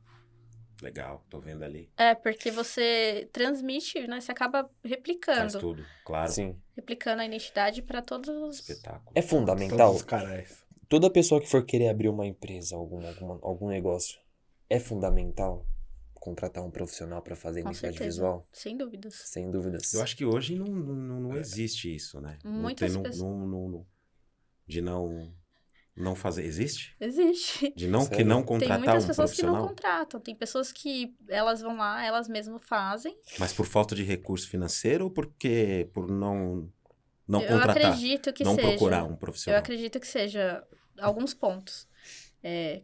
Legal, tô vendo ali. Porque você transmite, né? Você acaba replicando. Faz tudo, claro. Sim. Replicando a identidade para todos os... Espetáculo. É fundamental. Todos os canais. Toda pessoa que for querer abrir uma empresa, algum negócio, é fundamental contratar um profissional para fazer identidade visual? Sem dúvidas. Sem dúvidas. Eu acho que hoje não existe isso, né? Muitas pessoas... De não fazer. Existe? Existe. De não contratar um profissional? Tem muitas pessoas que não contratam. Tem pessoas que elas vão lá, elas mesmas fazem. Mas por falta de recurso financeiro ou por não contratar? Eu acredito que não seja. Procurar um profissional? Eu acredito que seja alguns pontos.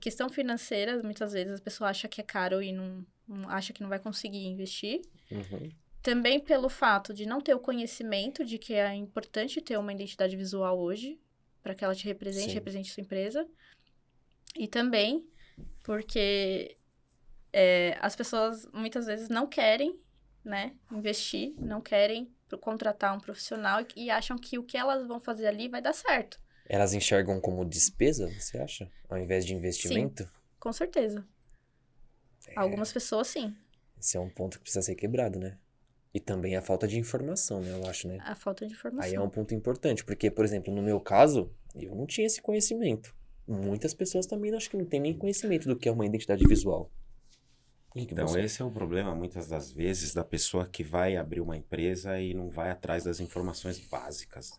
Questão financeira, muitas vezes a pessoa acha que é caro e não acha que não vai conseguir investir. Uhum. Também pelo fato de não ter o conhecimento de que é importante ter uma identidade visual hoje, para que ela te represente, represente sua empresa. E também porque as pessoas muitas vezes não querem, né, investir, não querem contratar um profissional e acham que o que elas vão fazer ali vai dar certo. Elas enxergam como despesa, você acha? Ao invés de investimento? Sim, com certeza. Algumas pessoas, sim. Esse é um ponto que precisa ser quebrado, né? E também a falta de informação, né? Eu acho, né? A falta de informação. Aí é um ponto importante, porque, por exemplo, no meu caso, eu não tinha esse conhecimento. Muitas pessoas também acho que não têm nem conhecimento do que é uma identidade visual. Então, esse é o problema, muitas das vezes, da pessoa que vai abrir uma empresa e não vai atrás das informações básicas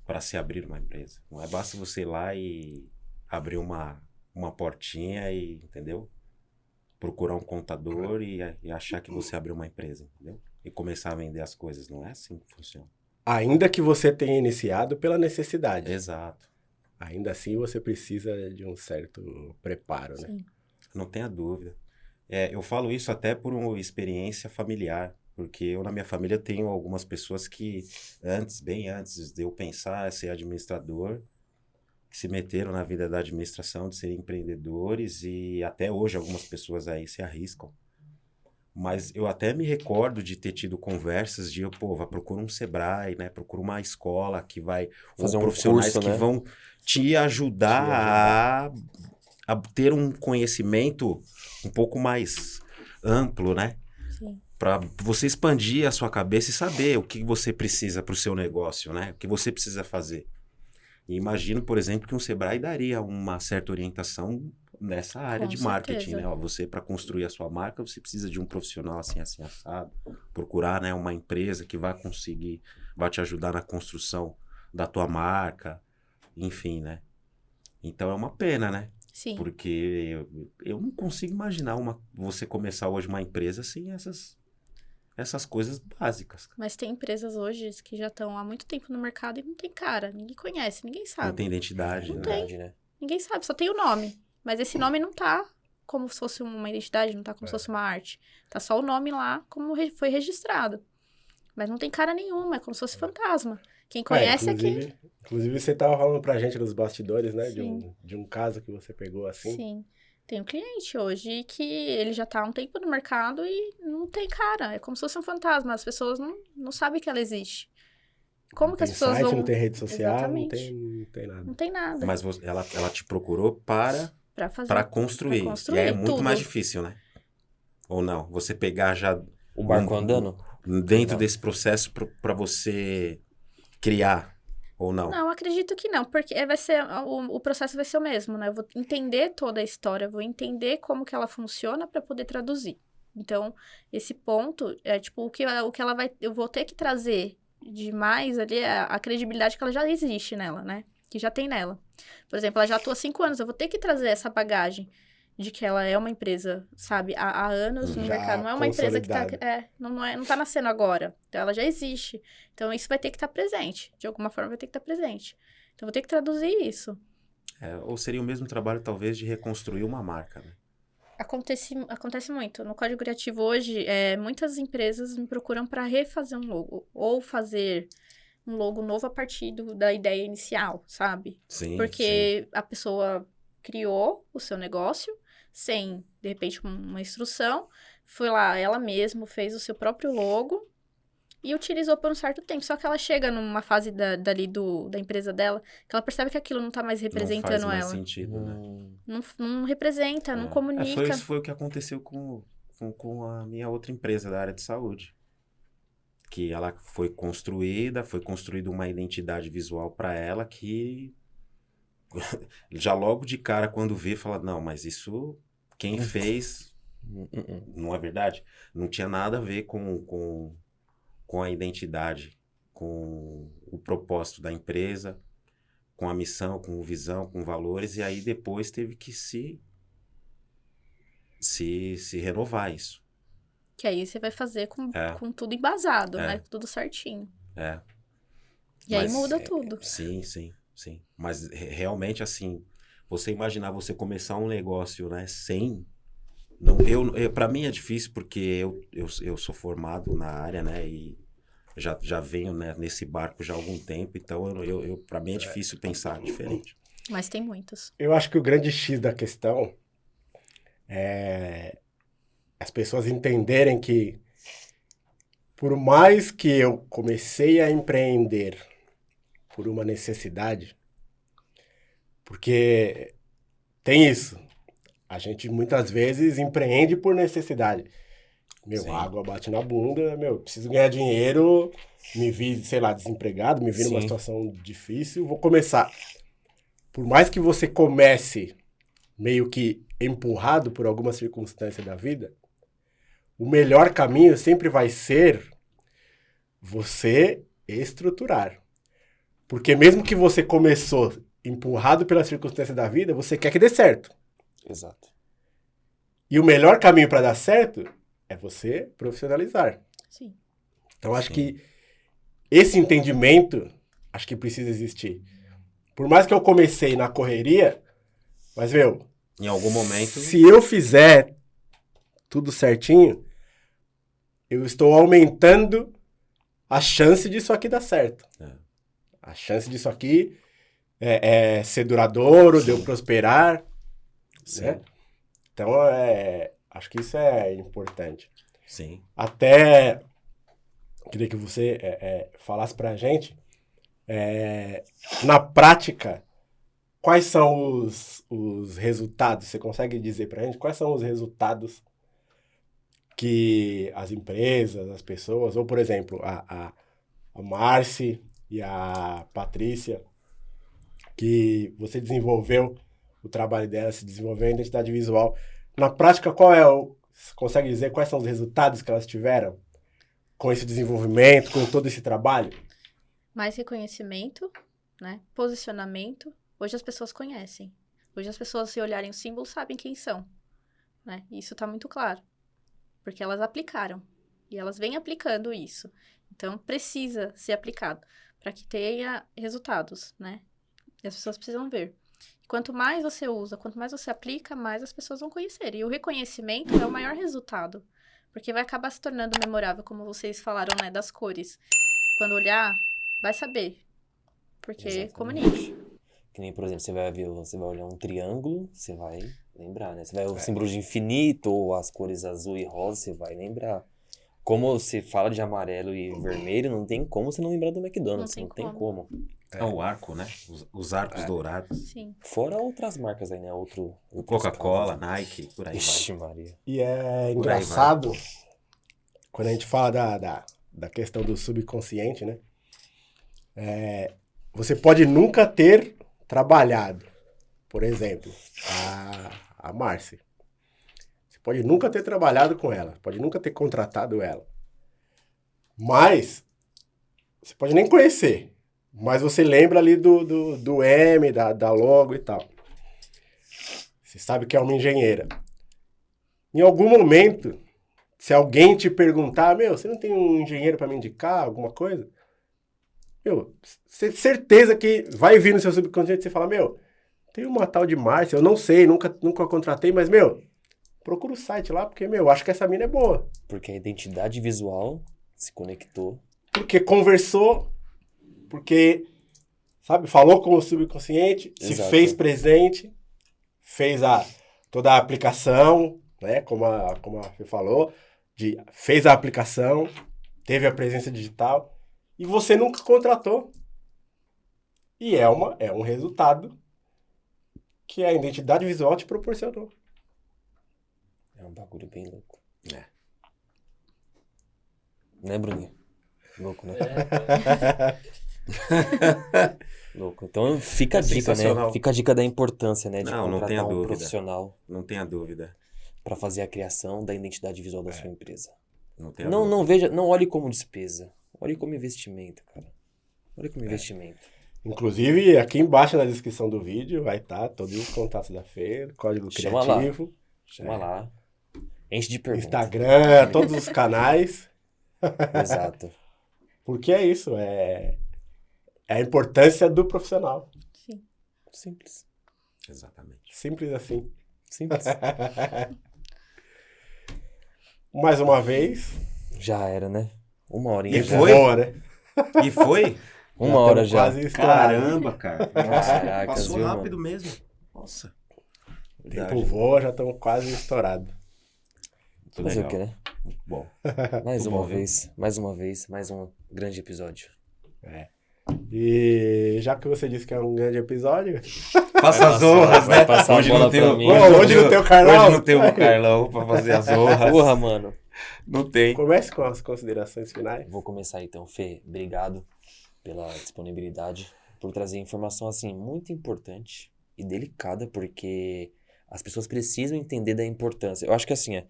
para se abrir uma empresa. Não é basta você ir lá e abrir uma portinha e, entendeu? Procurar um contador e achar que você abriu uma empresa, entendeu? E começar a vender as coisas. Não é assim que funciona. Ainda que você tenha iniciado pela necessidade. Exato. Ainda assim, você precisa de um certo preparo, né? Sim. Não tenha dúvida. Eu falo isso até por uma experiência familiar, porque eu, na minha família, tenho algumas pessoas que, bem antes de eu pensar em ser administrador, que se meteram na vida da administração, de serem empreendedores, e até hoje algumas pessoas aí se arriscam. Mas eu até me recordo de ter tido conversas de, procura um Sebrae, né? Procura uma escola que vai... Fazer profissionais curso, que né? vão te ajudar a ter um conhecimento um pouco mais amplo, né? Sim. Para você expandir a sua cabeça e saber o que você precisa para o seu negócio, né? O que você precisa fazer. E imagino, por exemplo, que um Sebrae daria uma certa orientação nessa área de marketing, né? Você, para construir a sua marca, você precisa de um profissional assim assado, procurar, né, uma empresa que vai te ajudar na construção da tua marca, enfim, né? Então é uma pena, né? Sim. Porque eu não consigo imaginar você começar hoje uma empresa sem essas coisas básicas. Mas tem empresas hoje que já estão há muito tempo no mercado e não tem cara, ninguém conhece, ninguém sabe. Não tem identidade, Não né? tem. Ninguém sabe, só tem o nome. Mas esse nome não tá como se fosse uma identidade, não tá como se fosse uma arte. Tá só o nome lá como foi registrado. Mas não tem cara nenhuma, é como se fosse fantasma. Quem conhece Inclusive, você tava falando pra gente nos bastidores, né? Sim. De um caso que você pegou assim. Sim. Tem um cliente hoje que ele já tá há um tempo no mercado e não tem cara. É como se fosse um fantasma. As pessoas não sabem que ela existe. Como que as pessoas site, vão... não tem rede social, Exatamente. não tem nada. Não tem nada. Mas ela te procurou para construir. E aí é muito tudo. mais difícil, né? Ou não? Você pegar já... O barco andando? Dentro desse processo para você criar, ou não? Não, acredito que não, porque o processo vai ser o mesmo, né? Eu vou entender toda a história, vou entender como que ela funciona para poder traduzir. Então, esse ponto é tipo o que ela vai... Eu vou ter que trazer demais ali é a credibilidade que ela já existe nela, né? Que já tem nela. Por exemplo, ela já atua há 5 anos, eu vou ter que trazer essa bagagem de que ela é uma empresa, sabe, há anos no Já mercado. Não é uma empresa que tá, consolidada. não tá nascendo agora. Então, ela já existe. Então, isso vai ter que estar presente. De alguma forma, vai ter que estar presente. Então, vou ter que traduzir isso. Ou seria o mesmo trabalho, talvez, de reconstruir uma marca, né? Acontece muito. No Código Criativo hoje, muitas empresas me procuram para refazer um logo. Ou fazer um logo novo a partir da ideia inicial, sabe? Sim, Porque a pessoa criou o seu negócio sem, de repente, uma instrução. Foi lá, ela mesma fez o seu próprio logo e utilizou por um certo tempo. Só que ela chega numa fase da empresa dela que ela percebe que aquilo não tá mais não faz representando mais ela. sentido, né? Não representa, não comunica. Isso foi o que aconteceu com a minha outra empresa da área de saúde. Que ela foi construída uma identidade visual para ela que já logo de cara, quando vê, fala, não, mas isso quem fez não é verdade? Não tinha nada a ver com a identidade, com o propósito da empresa, com a missão, com a visão, com valores, e aí depois teve que se renovar isso. Que aí você vai fazer com tudo embasado, né? Tudo certinho. E aí muda tudo. Sim. Mas realmente, assim, você imaginar você começar um negócio, né, sem... Não, para mim é difícil porque eu sou formado na área, né, e já venho, né, nesse barco já há algum tempo, então para mim é difícil pensar diferente. Mas tem muitos. Eu acho que o grande X da questão é as pessoas entenderem que, por mais que eu comecei a empreender por uma necessidade, porque tem isso, a gente muitas vezes empreende por necessidade. Sim. A água bate na bunda, preciso ganhar dinheiro, me vi, sei lá, desempregado, me vi numa Sim. situação difícil, vou começar. Por mais que você comece meio que empurrado por alguma circunstância da vida, o melhor caminho sempre vai ser você estruturar. Porque mesmo que você começou empurrado pela circunstância da vida, você quer que dê certo. Exato. E o melhor caminho para dar certo é você profissionalizar. Sim. Então, acho que esse entendimento, acho que precisa existir. Por mais que eu comecei na correria, mas, em algum momento... se eu fizer tudo certinho, eu estou aumentando a chance disso aqui dar certo. A chance disso aqui ser duradouro, de eu prosperar. Né? Então, acho que isso é importante. Sim. Até queria que você falasse pra gente, na prática, quais são os resultados? Você consegue dizer pra gente quais são os resultados que as empresas, as pessoas, ou por exemplo, a Marci e a Patrícia, que você desenvolveu o trabalho dela, se desenvolveu a identidade visual. Na prática, você consegue dizer quais são os resultados que elas tiveram com esse desenvolvimento, com todo esse trabalho? Mais reconhecimento, né? Posicionamento. Hoje as pessoas conhecem. Hoje as pessoas, se olharem o símbolo, sabem quem são. Né? Isso está muito claro. Porque elas aplicaram. E elas vêm aplicando isso. Então, precisa ser aplicado para que tenha resultados, né? E as pessoas precisam ver. Quanto mais você usa, quanto mais você aplica, mais as pessoas vão conhecer. E o reconhecimento é o maior resultado. Porque vai acabar se tornando memorável, como vocês falaram, né? Das cores. Quando olhar, vai saber. Porque Exatamente. comunica. Que nem, por exemplo, você vai olhar um triângulo, você vai lembrar, né? Você vai o símbolo de infinito ou as cores azul e rosa, você vai lembrar. Como você fala de amarelo e vermelho, não tem como você não lembrar do McDonald's. Não tem como. O arco, né? Os arcos dourados. Sim. Fora outras marcas aí, né? Coca-Cola, Nike, por aí Ixi, vai. Maria. E é engraçado, quando a gente fala da questão do subconsciente, né? Você pode nunca ter trabalhado, por exemplo, a Marci. Você pode nunca ter trabalhado com ela, pode nunca ter contratado ela. Mas você pode nem conhecer, mas você lembra ali do M, da logo e tal. Você sabe que é uma engenheira. Em algum momento, se alguém te perguntar, você não tem um engenheiro para me indicar, alguma coisa? Certeza que vai vir no seu subconsciente e você fala, tem uma tal de Márcia, eu não sei, nunca contratei, mas, procura o site lá, porque, acho que essa mina é boa. Porque a identidade visual se conectou. Porque conversou, porque, sabe, falou com o subconsciente, se fez presente, fez toda a aplicação, né, como a Fê falou, fez a aplicação, teve a presença digital, e você nunca contratou. E é um resultado que a identidade visual te proporcionou. É um bagulho bem louco. Né, Bruninho? Louco, né? Louco. Então fica a dica, né? Fica a dica da importância, né? De contratar um profissional. Não tenha dúvida. Para fazer a criação da identidade visual da sua empresa. Não olhe como despesa. Olhe como investimento, cara. Olhe como investimento. Inclusive, aqui embaixo na descrição do vídeo vai estar todos os contatos da Fê, código criativo. Chama lá. Enche de perguntas. Instagram, todos os canais. Exato. Porque é isso, é a importância do profissional. Sim. Simples. Exatamente. Simples assim. Simples. Mais uma vez. Já era, né? 1 horinha E já. foi? Boa, né? E foi? 1 hora já. Quase estourado. Caramba, cara. Caracas, Passou viu, rápido mesmo. Nossa. O tempo voa, já estamos quase estourados. Fazer o quê, né? Bom. Mais Muito uma bom, viu? vez, mais um grande episódio. E já que você disse que é um grande episódio, Faça as honras, né? vai passar a Hoje bola não tem pra o mim. Hoje não tem o Carlão. Hoje não tem o Carlão pra fazer as honras. Porra, mano. Não tem. comece com as considerações finais. Vou começar então, Fê. Obrigado pela disponibilidade, por trazer informação assim muito importante e delicada, porque as pessoas precisam entender da importância. Eu acho que assim,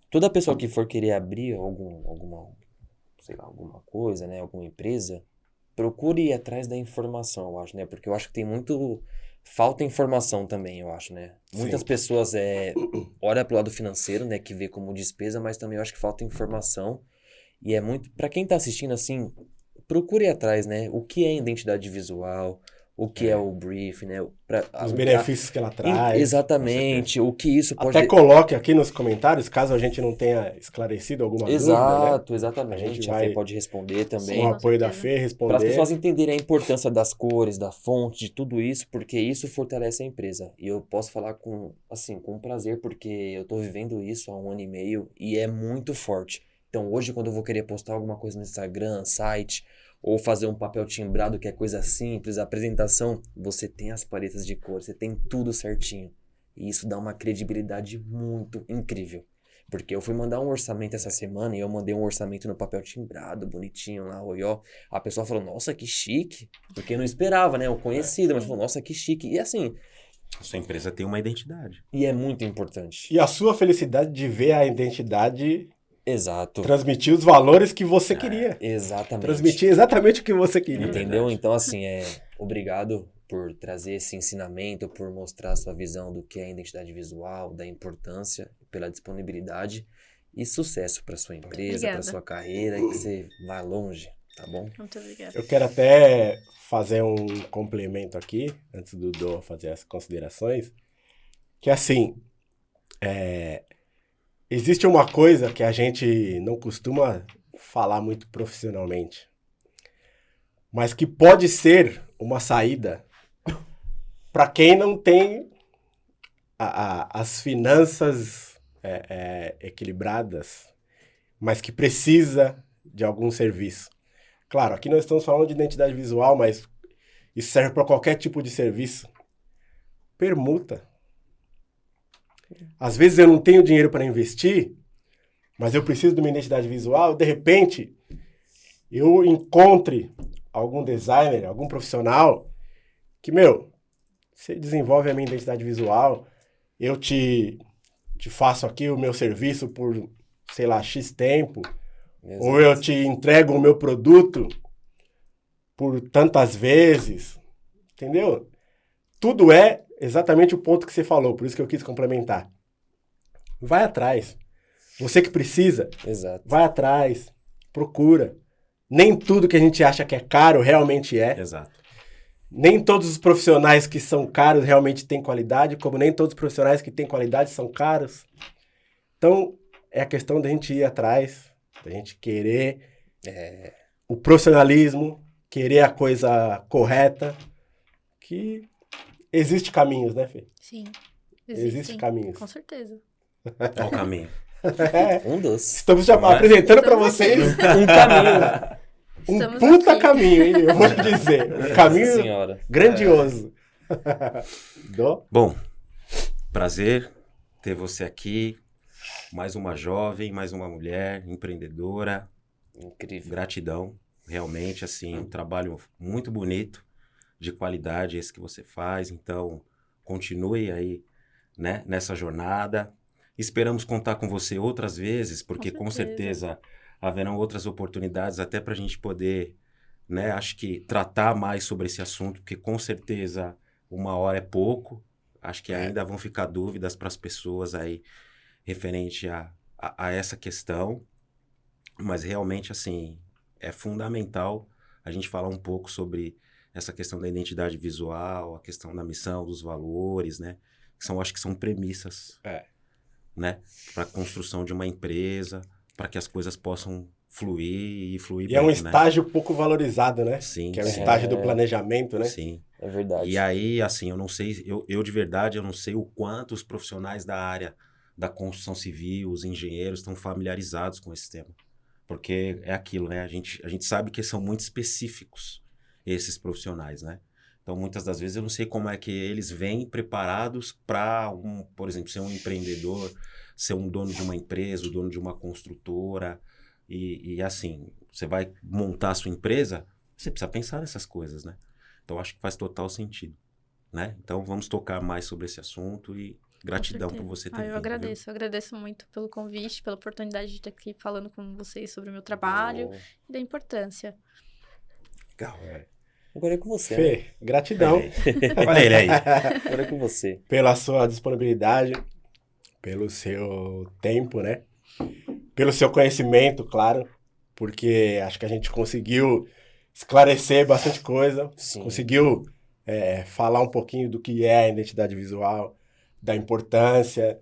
toda pessoa que for querer abrir alguma coisa, né, alguma empresa, procure ir atrás da informação, eu acho, né? Porque eu acho que tem falta informação também, eu acho, né? Muitas pessoas olham pro lado financeiro, né, que vê como despesa, mas também eu acho que falta informação. E é muito, para quem tá assistindo assim, procure ir atrás, né? O que é identidade visual, o que é o brief, né? Os benefícios que ela traz. Exatamente, o que isso pode... Até coloque aqui nos comentários, caso a gente não tenha esclarecido alguma dúvida, né? Exatamente. A gente A Fê vai, pode responder também. com o apoio da Fê, Para as responder. pessoas entenderem a importância das cores, da fonte, de tudo isso, porque isso fortalece a empresa. E eu posso falar com prazer, porque eu tô vivendo isso há 1 ano e meio e é muito forte. Então hoje, quando eu vou querer postar alguma coisa no Instagram, site, ou fazer um papel timbrado, que é coisa simples, a apresentação, você tem as paletas de cor, você tem tudo certinho. E isso dá uma credibilidade muito incrível. Porque eu fui mandar um orçamento essa semana e eu mandei um orçamento no papel timbrado, bonitinho lá, oió. A pessoa falou, nossa, que chique. Porque eu não esperava, né? Eu conhecido, mas falou, nossa, que chique. E assim... A sua empresa tem uma identidade. E é muito importante. E a sua felicidade de ver a identidade... Exato. Transmitir os valores que você queria. Exatamente. Transmitir exatamente o que você queria. Entendeu? Então, assim, obrigado por trazer esse ensinamento, por mostrar a sua visão do que é a identidade visual, da importância, pela disponibilidade e sucesso para sua empresa, para sua carreira, e que você vá longe, tá bom? Muito obrigada. Eu quero até fazer um complemento aqui, antes do Dô fazer as considerações, que assim, existe uma coisa que a gente não costuma falar muito profissionalmente, mas que pode ser uma saída para quem não tem as finanças equilibradas, mas que precisa de algum serviço. Claro, aqui nós estamos falando de identidade visual, mas isso serve para qualquer tipo de serviço. Permuta. Às vezes eu não tenho dinheiro para investir, mas eu preciso de uma identidade visual. De repente, eu encontre algum designer, algum profissional que, você desenvolve a minha identidade visual, eu te faço aqui o meu serviço por, sei lá, X tempo, ou eu te entrego o meu produto por tantas vezes, entendeu? Tudo é exatamente o ponto que você falou, por isso que eu quis complementar. Vai atrás. Você que precisa, Exato. vai atrás, procura. Nem tudo que a gente acha que é caro realmente é. Exato. Nem todos os profissionais que são caros realmente têm qualidade, como nem todos os profissionais que têm qualidade são caros. Então, é a questão da gente ir atrás, da gente querer o profissionalismo, querer a coisa correta, que existe caminhos, né, Fê? Sim. Existe caminhos. Com certeza. Qual o caminho? Um doce. Estamos já apresentando para Estamos vocês Um caminho. um Estamos puta aqui. caminho, hein? Eu vou te dizer. Um Nossa caminho senhora. grandioso. Bom, prazer ter você aqui. Mais uma jovem, mais uma mulher, empreendedora. Incrível. Gratidão. Realmente, assim, um trabalho muito bonito, de qualidade esse que você faz. Então, continue aí, né, nessa jornada. Esperamos contar com você outras vezes, porque com certeza haverão outras oportunidades até para a gente poder, né, acho que tratar mais sobre esse assunto, porque com certeza 1 hora é pouco. Acho que ainda vão ficar dúvidas para as pessoas aí referente a essa questão. Mas realmente, assim, é fundamental a gente falar um pouco sobre essa questão da identidade visual, a questão da missão, dos valores, né? Que acho que são premissas, né? Para a construção de uma empresa, para que as coisas possam fluir e fluir E bem, é um né? estágio pouco valorizado, né? Sim, Que é o sim. estágio do planejamento, né? Sim. É verdade. E aí, assim, eu não sei, eu de verdade, eu não sei o quanto os profissionais da área da construção civil, os engenheiros estão familiarizados com esse tema. Porque é aquilo, né? A gente sabe que são muito específicos esses profissionais, né? Então, muitas das vezes, eu não sei como é que eles vêm preparados para, por exemplo, ser um empreendedor, ser um dono de uma empresa, o dono de uma construtora. E assim, você vai montar a sua empresa, você precisa pensar nessas coisas, né? Então, acho que faz total sentido, né? Então, vamos tocar mais sobre esse assunto e gratidão por você ter vindo. Eu agradeço. Eu agradeço muito pelo convite, pela oportunidade de estar aqui falando com vocês sobre o meu trabalho e da importância. Legal. Agora é com você, né? Fê, gratidão. Olha ele aí. Agora é com você. Pela sua disponibilidade, pelo seu tempo, né? Pelo seu conhecimento, claro, porque acho que a gente conseguiu esclarecer bastante coisa, Sim. conseguiu falar um pouquinho do que é a identidade visual, da importância,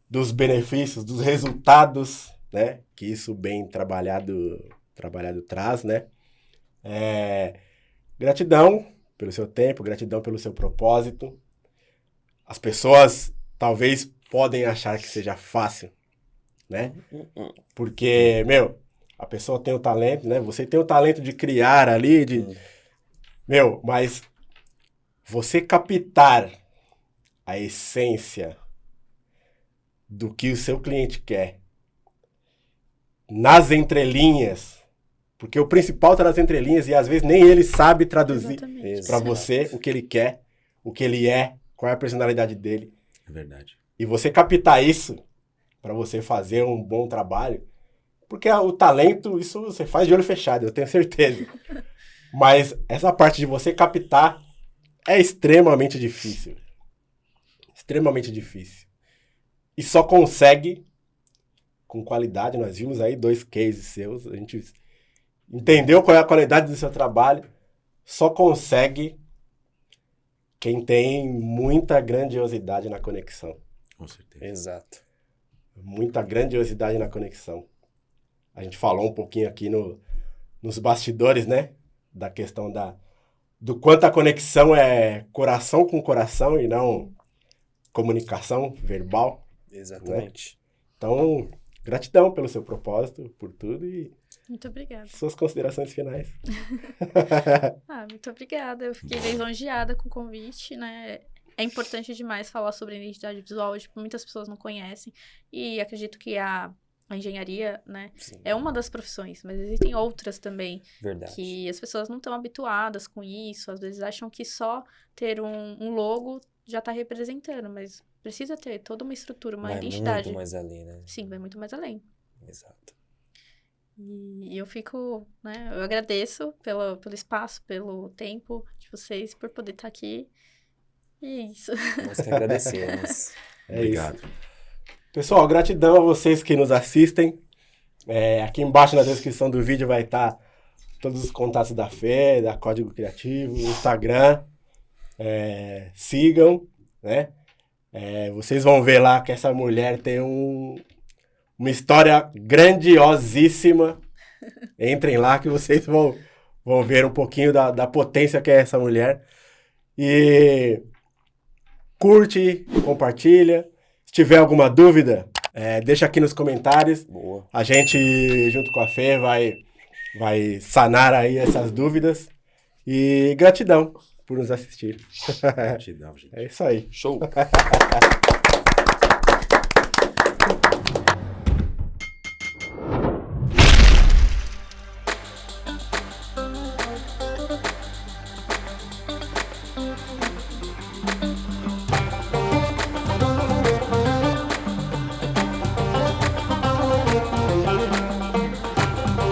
dos benefícios, dos resultados, né? Que isso bem trabalhado traz, né? Gratidão pelo seu tempo, gratidão pelo seu propósito. As pessoas talvez podem achar que seja fácil, né? Porque, a pessoa tem o talento, né? Você tem o talento de criar ali, mas você captar a essência do que o seu cliente quer nas entrelinhas, porque o principal está nas entrelinhas e às vezes nem ele sabe traduzir para você o que ele quer, o que ele é, qual é a personalidade dele. É verdade. E você captar isso para você fazer um bom trabalho, porque o talento, isso você faz de olho fechado, eu tenho certeza. Mas essa parte de você captar é extremamente difícil. Extremamente difícil. E só consegue com qualidade. Nós vimos aí 2 cases seus, a gente entendeu qual é a qualidade do seu trabalho. Só consegue quem tem muita grandiosidade na conexão. Com certeza. Exato. Muita grandiosidade na conexão. A gente falou um pouquinho aqui nos bastidores, né? Da questão do quanto a conexão é coração com coração e não comunicação verbal. Exatamente. Né? Então, gratidão pelo seu propósito, por tudo e Muito obrigada. suas considerações finais. Muito obrigada. Eu fiquei lisonjeada com o convite, né? É importante demais falar sobre identidade visual, tipo, muitas pessoas não conhecem e acredito que a engenharia, né, Sim. é uma das profissões, mas existem outras também. Verdade. Que as pessoas não estão habituadas com isso, às vezes acham que só ter um logo já está representando, mas precisa ter toda uma estrutura, uma Vai identidade. muito mais além, né? Sim, vai muito mais além. Exato. E eu fico, né, eu agradeço pelo espaço, pelo tempo de vocês, por poder estar aqui. E é isso. Nós que agradecemos. É Obrigado. isso. Pessoal, gratidão a vocês que nos assistem. Aqui embaixo na descrição do vídeo vai estar todos os contatos da Fê, da Código Criativo, Instagram. Sigam, né? Vocês vão ver lá que essa mulher tem uma história grandiosíssima. Entrem lá que vocês vão ver um pouquinho da potência que é essa mulher. E curte, compartilha. Se tiver alguma dúvida, deixa aqui nos comentários. Boa. A gente, junto com a Fê, vai sanar aí essas dúvidas. E gratidão por nos assistir. Gratidão, gente. É isso aí. Show.